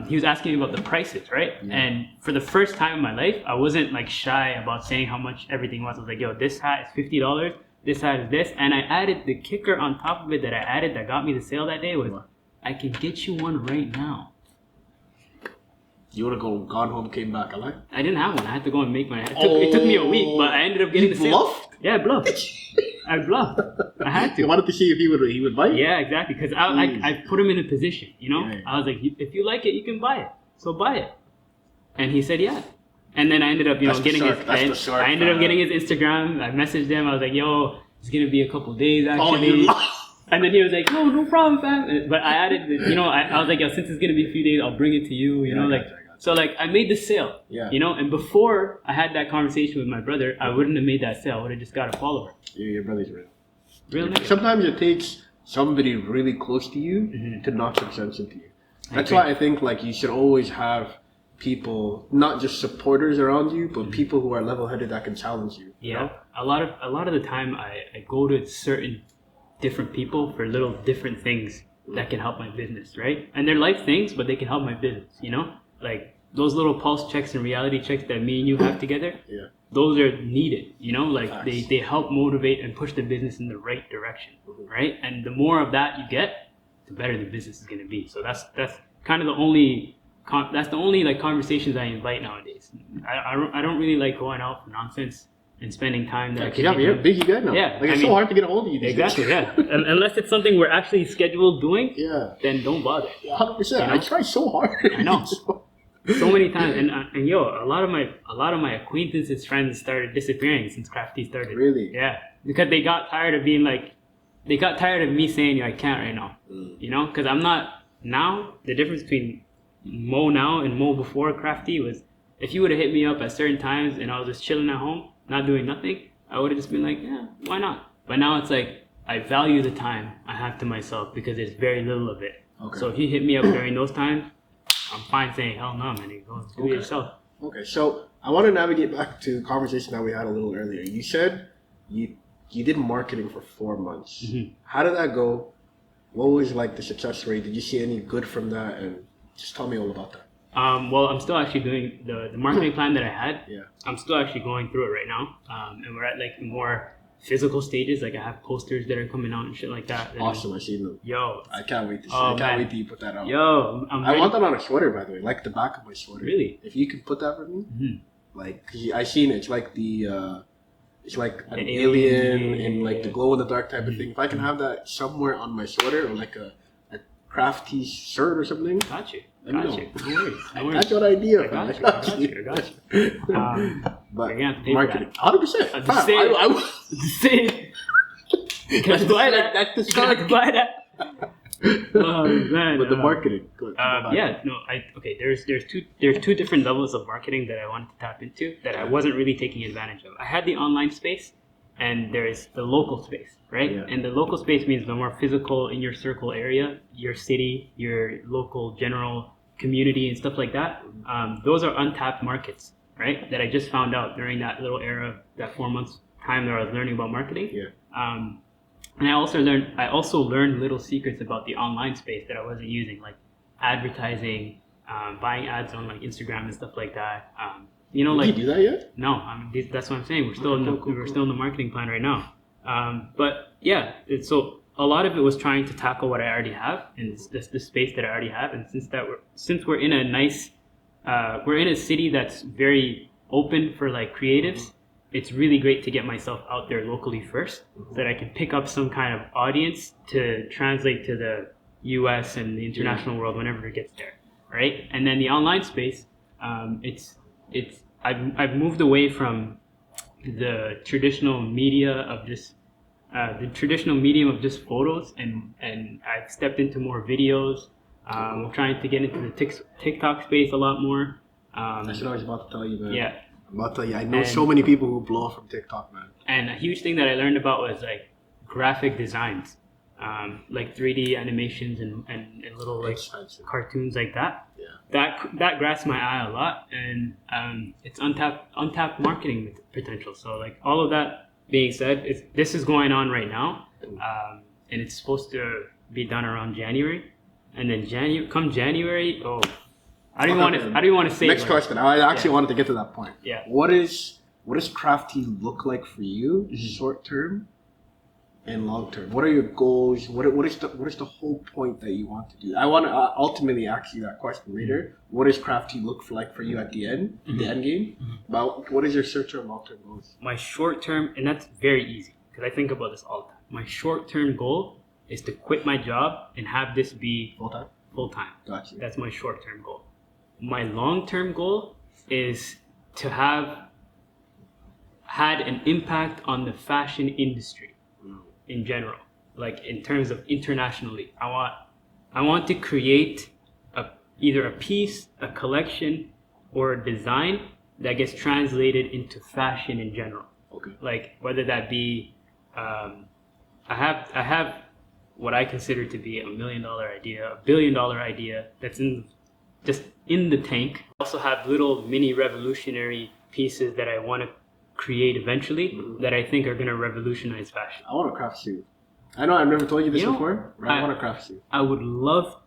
he was asking me about the prices, right? Yeah. And for the first time in my life, I wasn't like shy about saying how much everything was. I was like, yo, this hat is $50. This hat is this. And I added the kicker on top of it that got me the sale that day was, I can get you one right now. You would have gone home, came back, I like. I didn't have one. I had to go and make my... It took me a week, but I ended up getting the sale. Bluffed? Yeah, I bluffed. I bluffed. I had to. You wanted to see if he would buy it? Yeah, exactly. Because I put him in a position, Yeah. I was like, if you like it, you can buy it. So buy it. And he said, yeah. And then I ended up, getting his... I ended up getting his Instagram. I messaged him. I was like, yo, it's going to be a couple days, actually. And then he was like, no problem, fam. But I added, I was like, yo, since it's going to be a few days, I'll bring it to you, So, I made the sale, and before I had that conversation with my brother, I wouldn't have made that sale. I would have just got a follower. Your brother's real. Real nigga. Sometimes it takes somebody really close to you to knock some sense into you. That's why I think, you should always have people, not just supporters around you, but people who are level-headed that can challenge you. Yeah. A lot of the time, I go to certain different people for little different things that can help my business, right? And they're life things, but they can help my business, Like those little pulse checks and reality checks that me and you have together, those are needed, they help motivate and push the business in the right direction, right? And the more of that you get, the better the business is going to be. So that's kind of the only conversations I invite nowadays. I don't really like going out for nonsense and spending time that you're a busy guy now. Yeah, it's so hard to get a hold of you. Exactly. Yeah, unless it's something we're actually scheduled doing. Yeah. Then don't bother. 100%. I try so hard. I know. So many times, and a lot of my acquaintances, friends started disappearing since CRAPH.T started. Really? Yeah, because they got tired of me saying I can't right now. Because I'm not now. The difference between Mo now and Mo before CRAPH.T was, if you would have hit me up at certain times and I was just chilling at home, not doing nothing, I would have just been like, yeah, why not? But now it's like, I value the time I have to myself because there's very little of it. Okay. So if you hit me up during those times, I'm fine saying, hell no, man, go do it yourself. Okay, so I want to navigate back to a conversation that we had a little earlier. You said you did marketing for 4 months. How did that go? What was the success rate? Did you see any good from that? And just tell me all about that. Well, I'm still actually doing the marketing plan that I had. Yeah. I'm still actually going through it right now. And we're at more physical stages. I have posters that are coming out and shit like that. And awesome, I see them. Yo. I can't wait to see I can't wait till you put that out. Yo. I want that on a sweater, by the way. The back of my sweater. Really? If you could put that for me. Cause I seen it. It's it's like an alien and the glow in the dark type of thing. If I can have that somewhere on my sweater or a CRAPH.T shirt or something. Got you. No worries. That's your idea. I got you. But again, marketing, 100%. The same. Can I buy that? That's the start. Can I buy that? Oh man. But the marketing. There's two different levels of marketing that I wanted to tap into that I wasn't really taking advantage of. I had the online space, and there's the local space, right? Yeah. And the local space means the more physical in your circle area, your city, your local general community and stuff like that. Those are untapped markets, right? That I just found out during that little era, that 4 months time that I was learning about marketing. Yeah. And I also learned little secrets about the online space that I wasn't using, like advertising, buying ads on Instagram and stuff like that. Did you do that yet? No, that's what I'm saying. We're still in the marketing plan right now. But yeah, so a lot of it was trying to tackle what I already have and the space that I already have. And since we're in a nice, we're in a city that's very open for like creatives, it's really great to get myself out there locally first so that I can pick up some kind of audience to translate to the US and the international world whenever it gets there, right? And then the online space, I've moved away from the traditional media of just the traditional medium of just photos, and I've stepped into more videos. I'm trying to get into the TikTok space a lot more. That's what I was about to tell you, man. Yeah. I'm about to tell you, I know so many people who blow up from TikTok, man. And a huge thing that I learned about was like graphic designs, like 3D animations and little like cartoons like that. Yeah. That grasps my eye a lot, and it's untapped marketing potential. So like all of that being said, this is going on right now, and it's supposed to be done around January, and then January, oh. I don't even want to say. Next question. I actually wanted to get to that point. Yeah. What does CRAPH.T look like for you, short term and long term? What are your goals? What is the whole point that you want to do? I want to ultimately ask you that question later. What does CRAPH.T look like for you at the end, the end game? About what is your short term, long term goals? My short term, and that's very easy because I think about this all the time. My short term goal is to quit my job and have this be full time. Gotcha. That's my short term goal. My long-term goal is to have had an impact on the fashion industry in general, like in terms of internationally. I want to create either a piece, a collection, or a design that gets translated into fashion in general. Okay. Like whether that be, I have what I consider to be $1 million idea, $1 billion idea that's just in the tank. I also have little mini revolutionary pieces that I want to create eventually that I think are going to revolutionize fashion. I want a craft suit. I know I've never told you this before, but I want a craft suit. I would love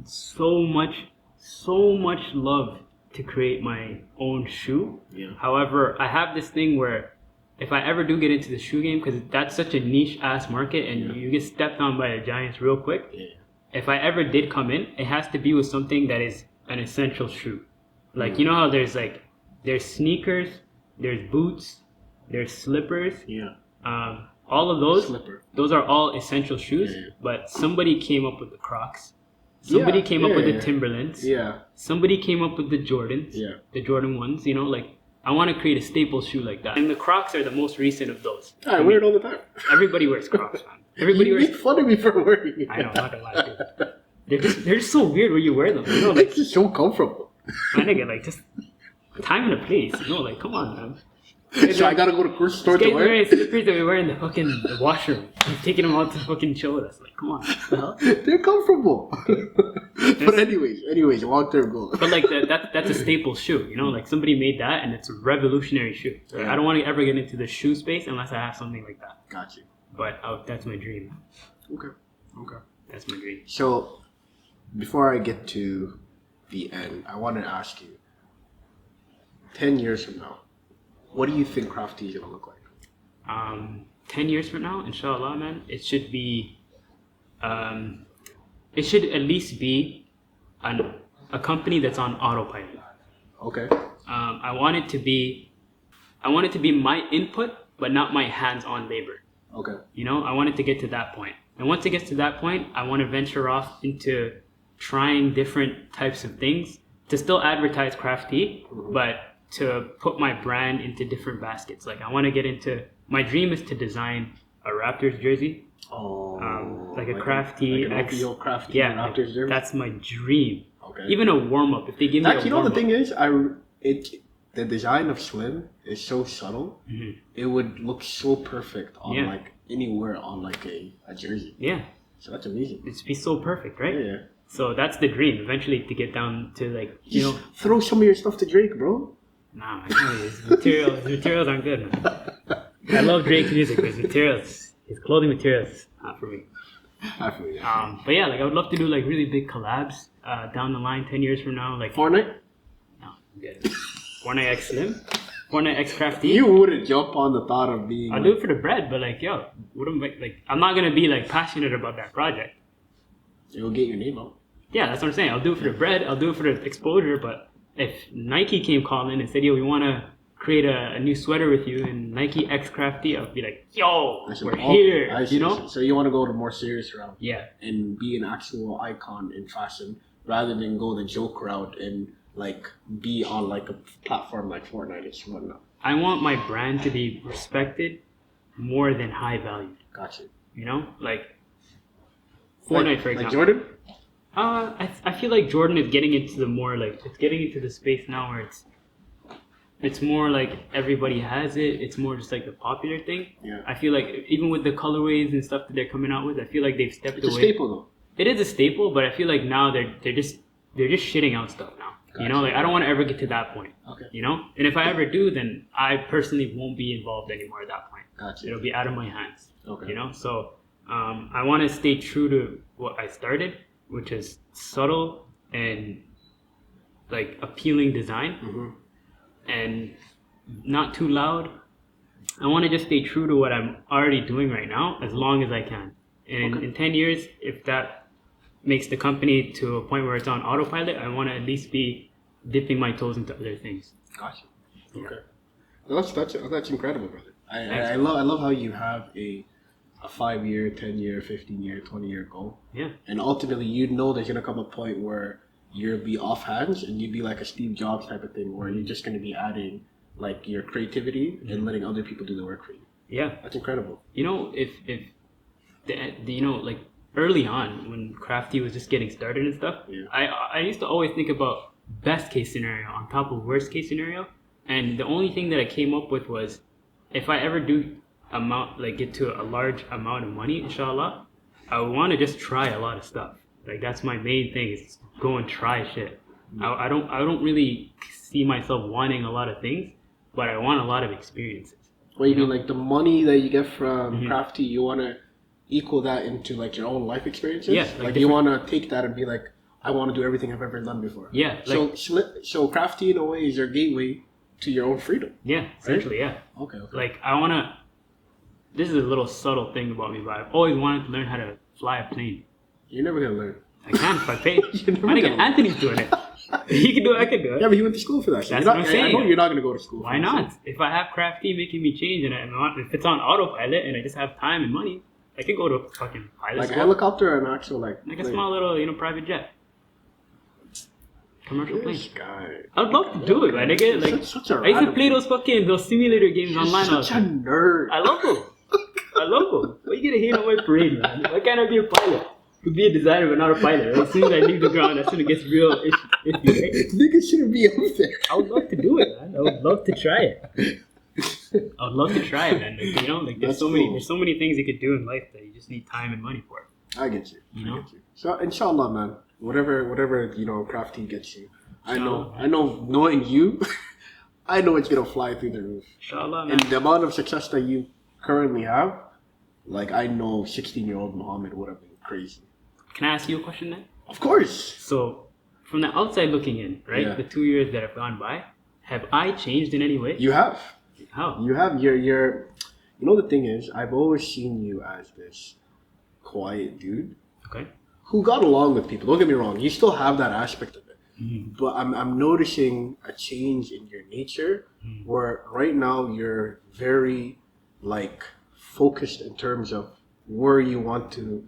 so much love to create my own shoe. Yeah. However, I have this thing where if I ever do get into the shoe game, because that's such a niche ass market and you get stepped on by the giants real quick. Yeah. If I ever did come in, it has to be with something that is an essential shoe. Like, you know how there's sneakers, there's boots, there's slippers. Yeah. All of those are all essential shoes, but somebody came up with the Crocs. Somebody came up with the Timberlands. Yeah. Somebody came up with the Jordans. Yeah. The Jordan ones, you know, like I want to create a staple shoe like that. And the Crocs are the most recent of those. I wear it all the time. Everybody wears Crocs, man. Everybody wears. You make fun of me for wearing it. I know, I'm not gonna lie, dude. They're just so weird when you wear them. You know, like it's just so comfortable. My nigga, like just time and a place. You know, like come on, man. So I gotta go to grocery store to wear. Wearing slippers that we wear in the washroom. We're taking them out to fucking show us. Like, come on, what the hell? They're comfortable. But anyways, long-term goal. But like that's a staple shoe. You know, like somebody made that, and it's a revolutionary shoe. So I don't want to ever get into the shoe space unless I have something like that. Got you. But that's my dream. Okay. That's my dream. So, before I get to the end, I want to ask you, 10 years from now, what do you think CRAPH.T is going to look like? 10 years from now, inshallah, man, it should be, it should at least be a company that's on autopilot. Okay. I want it to be my input, but not my hands-on labor. Okay. You know, I want it to get to that point. And once it gets to that point, I want to venture off into trying different types of things to still advertise CRAPH.T, but to put my brand into different baskets. Like I want to get into, my dream is to design a Raptors jersey. Oh. Like a CRAPH.T. Like an CRAPH.T Raptors jersey? That's my dream. Okay. Even a warm-up, if they give me actually, a warm-up. You know the thing is, the design of Slim is so subtle. Mm-hmm. It would look so perfect on like anywhere on like a jersey. Yeah. So that's amazing. It'd be so perfect, right? Yeah. So that's the dream, eventually to get down to like, you know. Throw some of your stuff to Drake, bro. Nah, I can't. His materials aren't good, man. I love Drake's music, but his clothing materials, not for me. I feel you. But yeah, like I would love to do like really big collabs down the line, 10 years from now. Like Fortnite? No, I'm good. Fortnite X Slim? Fortnite X CRAPH.T. You wouldn't jump on the thought of being. I'll do it for the bread, but like, yo, what am I, like? I'm not gonna be like passionate about that project. It'll get your name out. Yeah, that's what I'm saying. I'll do it for the bread. I'll do it for the exposure. But if Nike came calling and said, yo, we want to create a new sweater with you and Nike X CRAPH.T, I'll be like, yo, we're here. You know? So you want to go the more serious route. Yeah. And be an actual icon in fashion rather than go the joke route and like be on like a platform like Fortnite and whatnot. I want my brand to be respected more than high valued. Gotcha. You know? Like Fortnite, for example. Like Jordan? I feel like Jordan is getting into the more like it's getting into the space now where it's more like everybody has it. It's more just like the popular thing. Yeah. I feel like even with the colorways and stuff that they're coming out with, I feel like they've stepped away. It's a staple though. It is a staple, but I feel like now they're just shitting out stuff now. Gotcha. You know, like I don't want to ever get to that point. Okay. You know, and if I ever do, then I personally won't be involved anymore at that point. Gotcha. It'll be out of my hands. Okay. You know, so I want to stay true to what I started, which is subtle and like appealing design, and not too loud. I want to just stay true to what I'm already doing right now as long as I can. And in 10 years, if that makes the company to a point where it's on autopilot, I want to at least be dipping my toes into other things. Gotcha. Okay. Well, that's incredible, brother. I love how you have a 5-year, 10-year, 15-year, 20-year goal. Yeah. And ultimately, you know there's gonna come a point where you'll be off hands and you'd be like a Steve Jobs type of thing, where you're just gonna be adding like your creativity and letting other people do the work for you. Yeah. That's incredible. You know, if you know, like early on when CRAPH.T was just getting started and stuff, I used to always think about best case scenario on top of worst case scenario, and the only thing that I came up with was if I ever do get to a large amount of money, inshallah, I want to just try a lot of stuff. Like that's my main thing, is go and try shit. I don't really see myself wanting a lot of things, but I want a lot of experiences. What you mean, like the money that you get from CRAPH.T, you want to equal that into like your own life experiences? Yeah. Like you want to take that and be like, I want to do everything I've ever done before. Yeah. So CRAPH.T in a way is your gateway to your own freedom. Yeah, essentially, right? Yeah. Okay. Like I want to. This is a little subtle thing about me, but I've always wanted to learn how to fly a plane. You're never gonna learn. I can if I pay. I think Anthony's doing it. He can do it. I can do it. Yeah, but he went to school for that. That's what I'm saying. I know you're not gonna go to school. Why not? If I have CRAPH.T making me change, and if it's on autopilot, and I just have time and money, I can go to fucking pilot like school. A helicopter or an actual like a small little private jet. Commercial plane. Guy. I'd love to do it, man. I used to play those simulator games online. Such a nerd. I love them. Why you gonna hate on my parade, man? Why can't I be a pilot? Could be a designer, but not a pilot. Right? As soon as I leave the ground, that's when it gets real iffy, right? Nigga shouldn't be up there. I would love to do it, man. I would love to try it. Man. Like, you know, like there's so many things you could do in life that you just need time and money for. I get you. You know? I get you. So inshallah, man. Whatever CRAPH.T gets you. I know knowing you, I know it's gonna fly through the roof. Inshallah, man. And the amount of success that you currently have, like I know 16-year-old Muhammad would have been crazy. Can I ask you a question then? Of course. So, from the outside looking in, right? Yeah. The 2 years that have gone by, have I changed in any way? You have. How? You have. You're. You know, the thing is, I've always seen you as this quiet dude. Okay. Who got along with people. Don't get me wrong. You still have that aspect of it. But I'm noticing a change in your nature where right now you're very like focused in terms of where you want to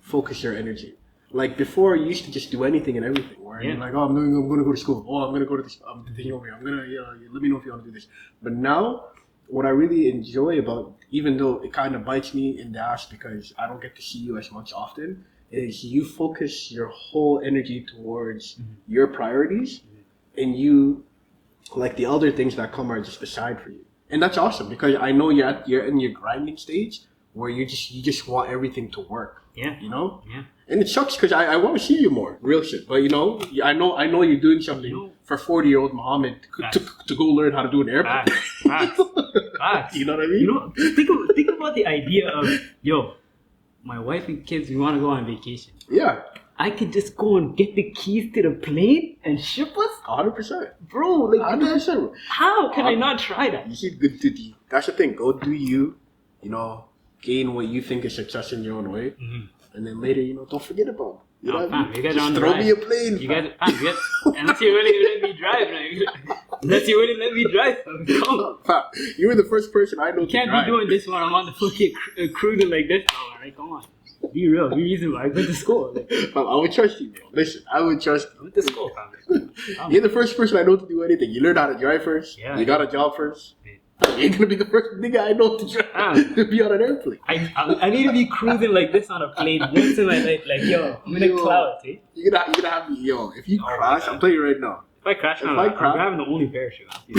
focus your energy. Like before, you used to just do anything and everything. Where you're like, oh, I'm going to go to school. Oh, I'm going to go to this. I'm thinking over here. I'm going to, let me know if you want to do this. But now, what I really enjoy about, even though it kind of bites me in the ass because I don't get to see you as much often, is you focus your whole energy towards your priorities, and you, like the other things that come are just aside for you. And that's awesome because I know you're in your grinding stage where you just want everything to work. Yeah. You know? Yeah. And it sucks because I want to see you more, real shit. But you know, I know you're doing something for 40-year-old Muhammad to go learn how to do an airplane. Facts. You know what I mean? You know, think about the idea of, yo, my wife and kids, we want to go on vacation. Yeah. I could just go and get the keys to the plane and ship us? 100%. Bro, like, 100%. how can I not try that? You should good to do. That's the thing. Go do you. Gain what you think is success in your own way, and then later, don't forget about it. You know what I mean? You guys Just are on the throw ride. me a plane. You guys, unless you really let me drive, unless you really let me drive, come on. Fam, you were the first person I know You to can't drive. be doing this when I'm on the fucking cruising like this. Alright, come on. Be real. Be reasonable. I went to school. Like, Fam, I would trust you, bro. Listen, I would trust I went to school, fam. You're the first person I know to do anything. You learned how to drive first. Yeah. You got a job first. Yeah. You're gonna be the first nigga I know to drive to be on an airplane. I need to be cruising like this on a plane once in my life. Like, yo, I'm in a cloud, eh? You're gonna have me, if you crash, I'm telling you right now. If I crash, I'm crash- grabbing the only parachute. You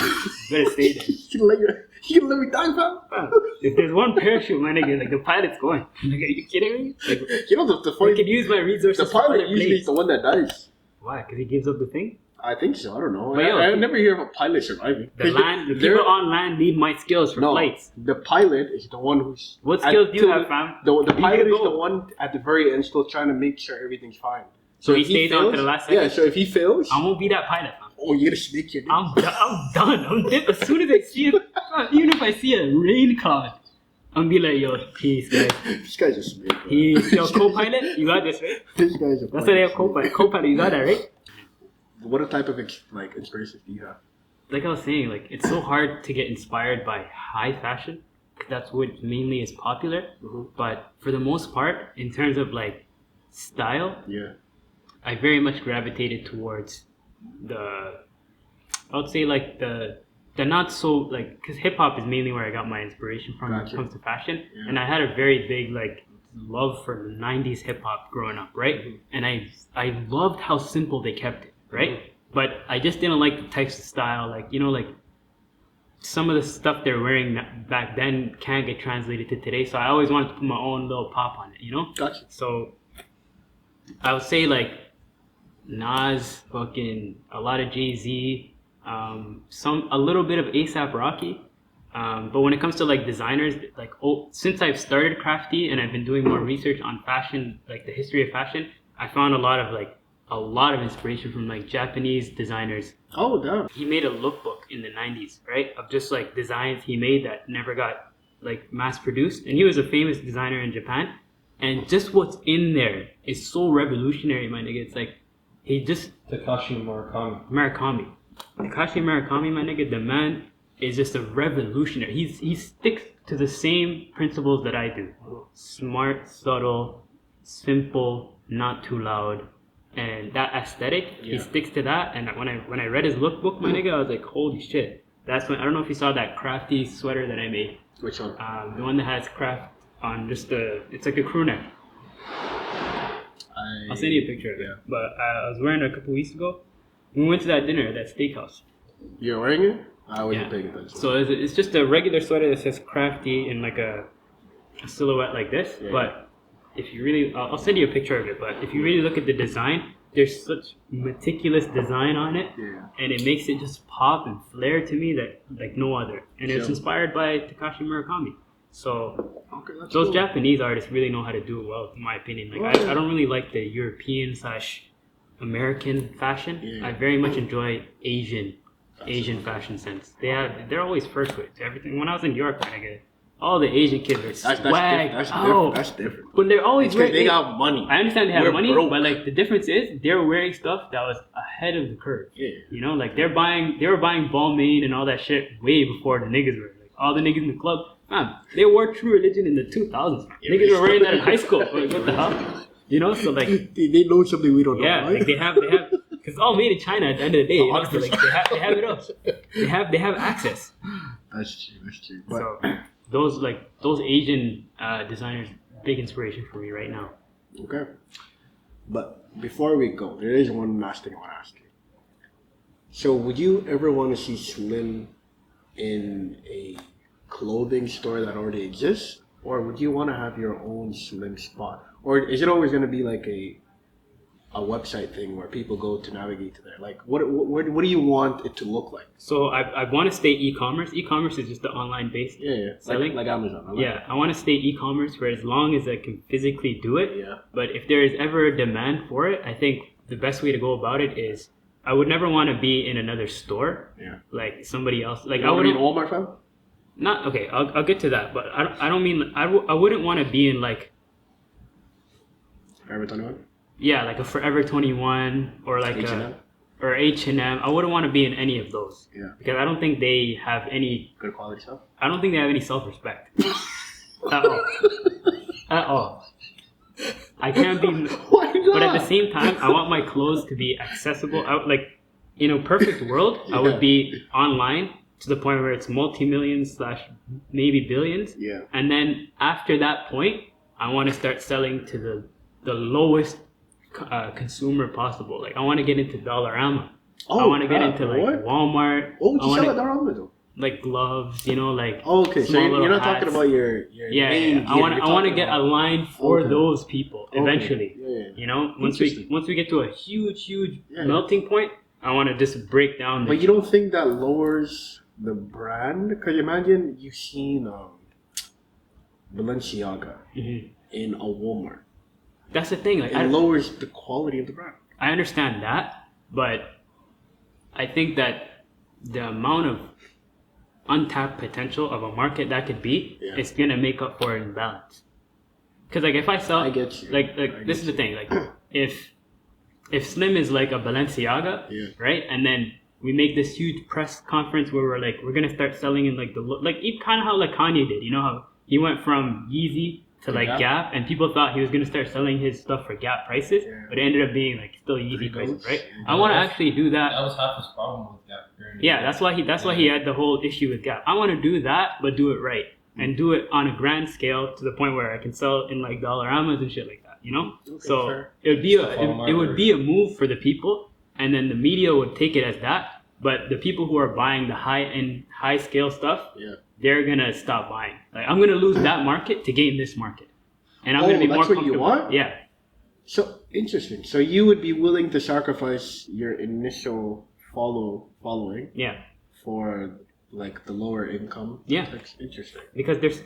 better stay there. You gonna let me die, fam? Fam, if there's one parachute, my nigga, like the pilot's going. Like, are you kidding me? Like, The I funny could use my resources the for pilot other usually is planes. the one that dies. Why? Because he gives up the thing? I think so. I don't know. But yo, I never hear of a pilot surviving. The people on land need my skills for flights. The pilot is the one who's. What skills do you have, fam? The You pilot need to is the go. one at the very end still trying to make sure everything's fine. So he if stays on to the last second? Yeah, so if he fails, I won't be that pilot, fam. oh, you're gonna snake your dick. I'm done. I'm dead. As soon as I see it, even if I see a rain cloud, I'm be like, yo, peace, guys. This guy's a snake, bro. Peace. Yo, co-pilot, you got this, right? This guy's a That's why they have co-pilot. Co-pilot, you got that, right? What type of inspirations do you have? Like I was saying, like it's so hard to get inspired by high fashion. That's what mainly is popular. But for the most part, in terms of like style, Yeah. I very much gravitated towards I would say like the not so like, because hip hop is mainly where I got my inspiration from when it Gotcha. comes to fashion, Yeah. and I had a very big like love for the '90s hip hop growing up, right? And I loved how simple they kept it, right? But I just didn't like the types of style, like like some of the stuff they're wearing back then can't get translated to today. So I always wanted to put my own little pop on it, Gotcha. So I would say like Nas, fucking a lot of Jay-Z, a little bit of ASAP Rocky. But when it comes to like designers, like since I've started CRAPH.T and I've been doing more research on fashion, like the history of fashion, I found a lot of inspiration from like Japanese designers. Oh, damn. He made a lookbook in the 90s, right? Of just like designs he made that never got like mass produced. And he was a famous designer in Japan. And just what's in there is so revolutionary, my nigga. It's like, he just... Takashi Murakami. Takashi Murakami, my nigga, the man is just a revolutionary. He sticks to the same principles that I do. Smart, subtle, simple, not too loud. And that aesthetic, he sticks to that. And when I read his lookbook, my nigga, I was like, holy shit. That's when, I don't know if you saw that CRAPH.T sweater that I made. Which one? The one that has CRAPH on it's like a crew neck. I'll send you a picture of it. Yeah. But I was wearing it a couple weeks ago. We went to that dinner at that steakhouse. You're wearing it? I wasn't Yeah. paying attention. So it's just a regular sweater that says CRAPH.T in like a silhouette like this. Yeah. But if you really, I'll send you a picture of it. But if you really look at the design, there's such meticulous design on it. Yeah. And it makes it just pop and flare to me that like no other. And it's Yeah. inspired by Takashi Murakami. So Okay, that's those cool. Japanese artists really know how to do it well, in my opinion. Like Well, I don't really like the European / American fashion. Yeah. I very much enjoy Asian fashion sense. They're always first with everything. When I was in New York, all the Asian kids are swag. That's different. But they're always Because they wearing. got money. I understand they have We're money, broke. but like the difference is they're wearing stuff that was ahead of the curve. Yeah. Like they were buying Balmain and all that shit way before the niggas were. Like all the niggas in the club, man, they wore True Religion in the 2000s. Niggas were wearing that in high school. Like, what the hell? So like, They know something we don't know. yeah, right? like they have, because it's all made in China at the end of the day. So like they have it up. They have access. That's true. But So those Asian designers, big inspiration for me right now. okay. But before we go, there is one last thing I want to ask you. So would you ever want to see Slim in a clothing store that already exists? Or would you want to have your own Slim spot? Or is it always going to be like a a website thing where people go to navigate to there? Like, what do you want it to look like? So I want to stay e-commerce. E-commerce is just the online based selling. Like Amazon. I want to stay e-commerce for as long as I can physically do it. Yeah. But if there is ever a demand for it, I think the best way to go about it is I would never want to be in another store. Yeah. Like somebody else. Like You I want to wouldn't. be in Walmart, fam? Not okay. I'll get to that, but I don't mean I wouldn't want to be in like Forever 21? yeah, like a Forever 21 or like H&M? or H&M. I wouldn't want to be in any of those. Yeah. Because I don't think they have any. Good quality stuff? I don't think they have any self-respect at all. At all. I can't be. Why not? But at the same time, I want my clothes to be accessible. Like in a perfect world, I would be online to the point where it's multi-millions / maybe billions. Yeah. And then after that point, I want to start selling to the lowest consumer possible. Like I want to get into Dollarama. I want to get into like Walmart. What would you sell at Dollarama though? Like gloves, you know, like okay. So you're not talking about your main. I want to get a line for those people eventually. Yeah. You know, once we get to a huge melting point, I want to just break down. But you don't think that lowers the brand? Because imagine you've seen Balenciaga in a Walmart. That's the thing. Like, it lowers the quality of the brand. I understand that, but I think that the amount of untapped potential of a market that could be is gonna make up for it in balance. Because like if I sell, I get you. Like this is the thing. Like if Slim is like a Balenciaga, right, and then we make this huge press conference where we're gonna start selling in like kind of how like Kanye did. You know how he went from Yeezy to like Gap, and people thought he was gonna start selling his stuff for Gap prices, but it ended up being like still Yeezy prices, right? I want to actually do that. That was half his problem with Gap. Yeah, that's why he had the whole issue with Gap. I want to do that, but do it right and do it on a grand scale to the point where I can sell in like Dollaramas and shit like that. You know, so fair. It would be a move for the people, and then the media would take it as that. But the people who are buying the high-end, high-scale stuff, they're gonna stop buying. Like I'm gonna lose that market to gain this market, and I'm gonna be more comfortable. That's what you want? Yeah. So interesting. So you would be willing to sacrifice your initial following, for like the lower income. Yeah. That's interesting. Because there's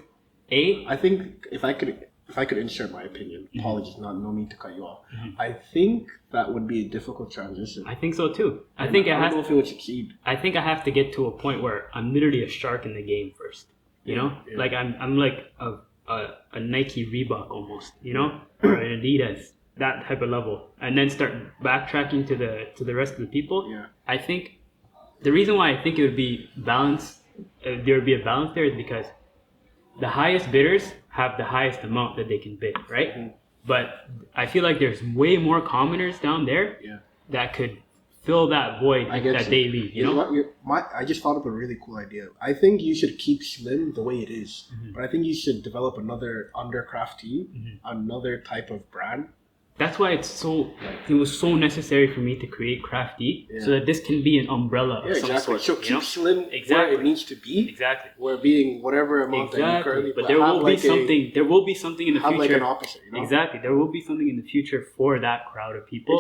I think if I could insert my opinion, apologies, no need to cut you off. I think that would be a difficult transition. I think so too. I don't know if it would succeed. I think I have to get to a point where I'm literally a shark in the game first. You know, like I'm like a Nike Reebok almost. You know, or an Adidas, that type of level, and then start backtracking to the rest of the people. Yeah. I think the reason why I think it would be balanced, there would be a balance there, is because the highest bidders have the highest amount that they can bid, right? But I feel like there's way more commoners down there that could fill that void that they leave. You know what? I just thought of a really cool idea. I think you should keep Slim the way it is, but I think you should develop another under CRAPH.T, another type of brand. That's why it was so necessary for me to create CRAPH.T so that this can be an umbrella of some sort. So keep Slim where it needs to be. Exactly. Where being whatever amount that you currently. But there will be something. There will be something in the future. Have like an opposite. You know? Exactly. There will be something in the future for that crowd of people.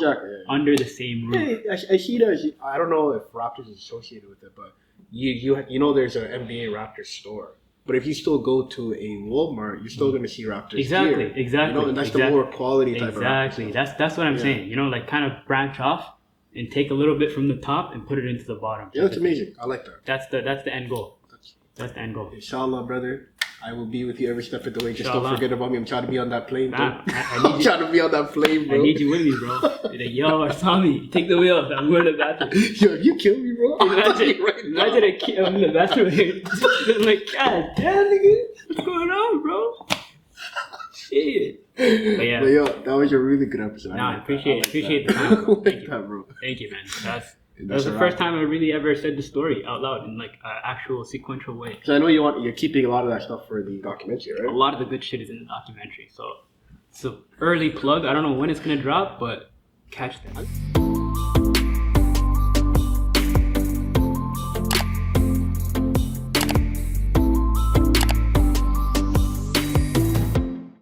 Under the same roof. I see that. I don't know if Raptors is associated with it, but you know there's an NBA Raptors store. But if you still go to a Walmart, you're still going to see Raptors gear. Exactly. You know, and that's the lower quality type of Raptors. Exactly. That's what I'm saying. You know, like kind of branch off and take a little bit from the top and put it into the bottom. Yeah, that's amazing. I like that. That's the end goal. That's the end goal. Inshallah, brother. I will be with you every step of the way. Just don't forget about me. I'm trying to be on that plane, bro. I'm trying to be on that plane, bro. I need you with me, bro. Like, yo, Sami, take the wheel. I'm going to the bathroom. Yo, you kill me, bro. Imagine a kid in the bathroom here. I'm like, God damn, nigga. What's going on, bro? Shit. But yo, that was a really good episode. I appreciate the time, bro. Thank you, bro. Thank you, man. That was the first time I really ever said the story out loud in like an actual sequential way. So I know you're keeping a lot of that stuff for the documentary, right? A lot of the good shit is in the documentary. So it's an early plug. I don't know when it's gonna drop, but catch that.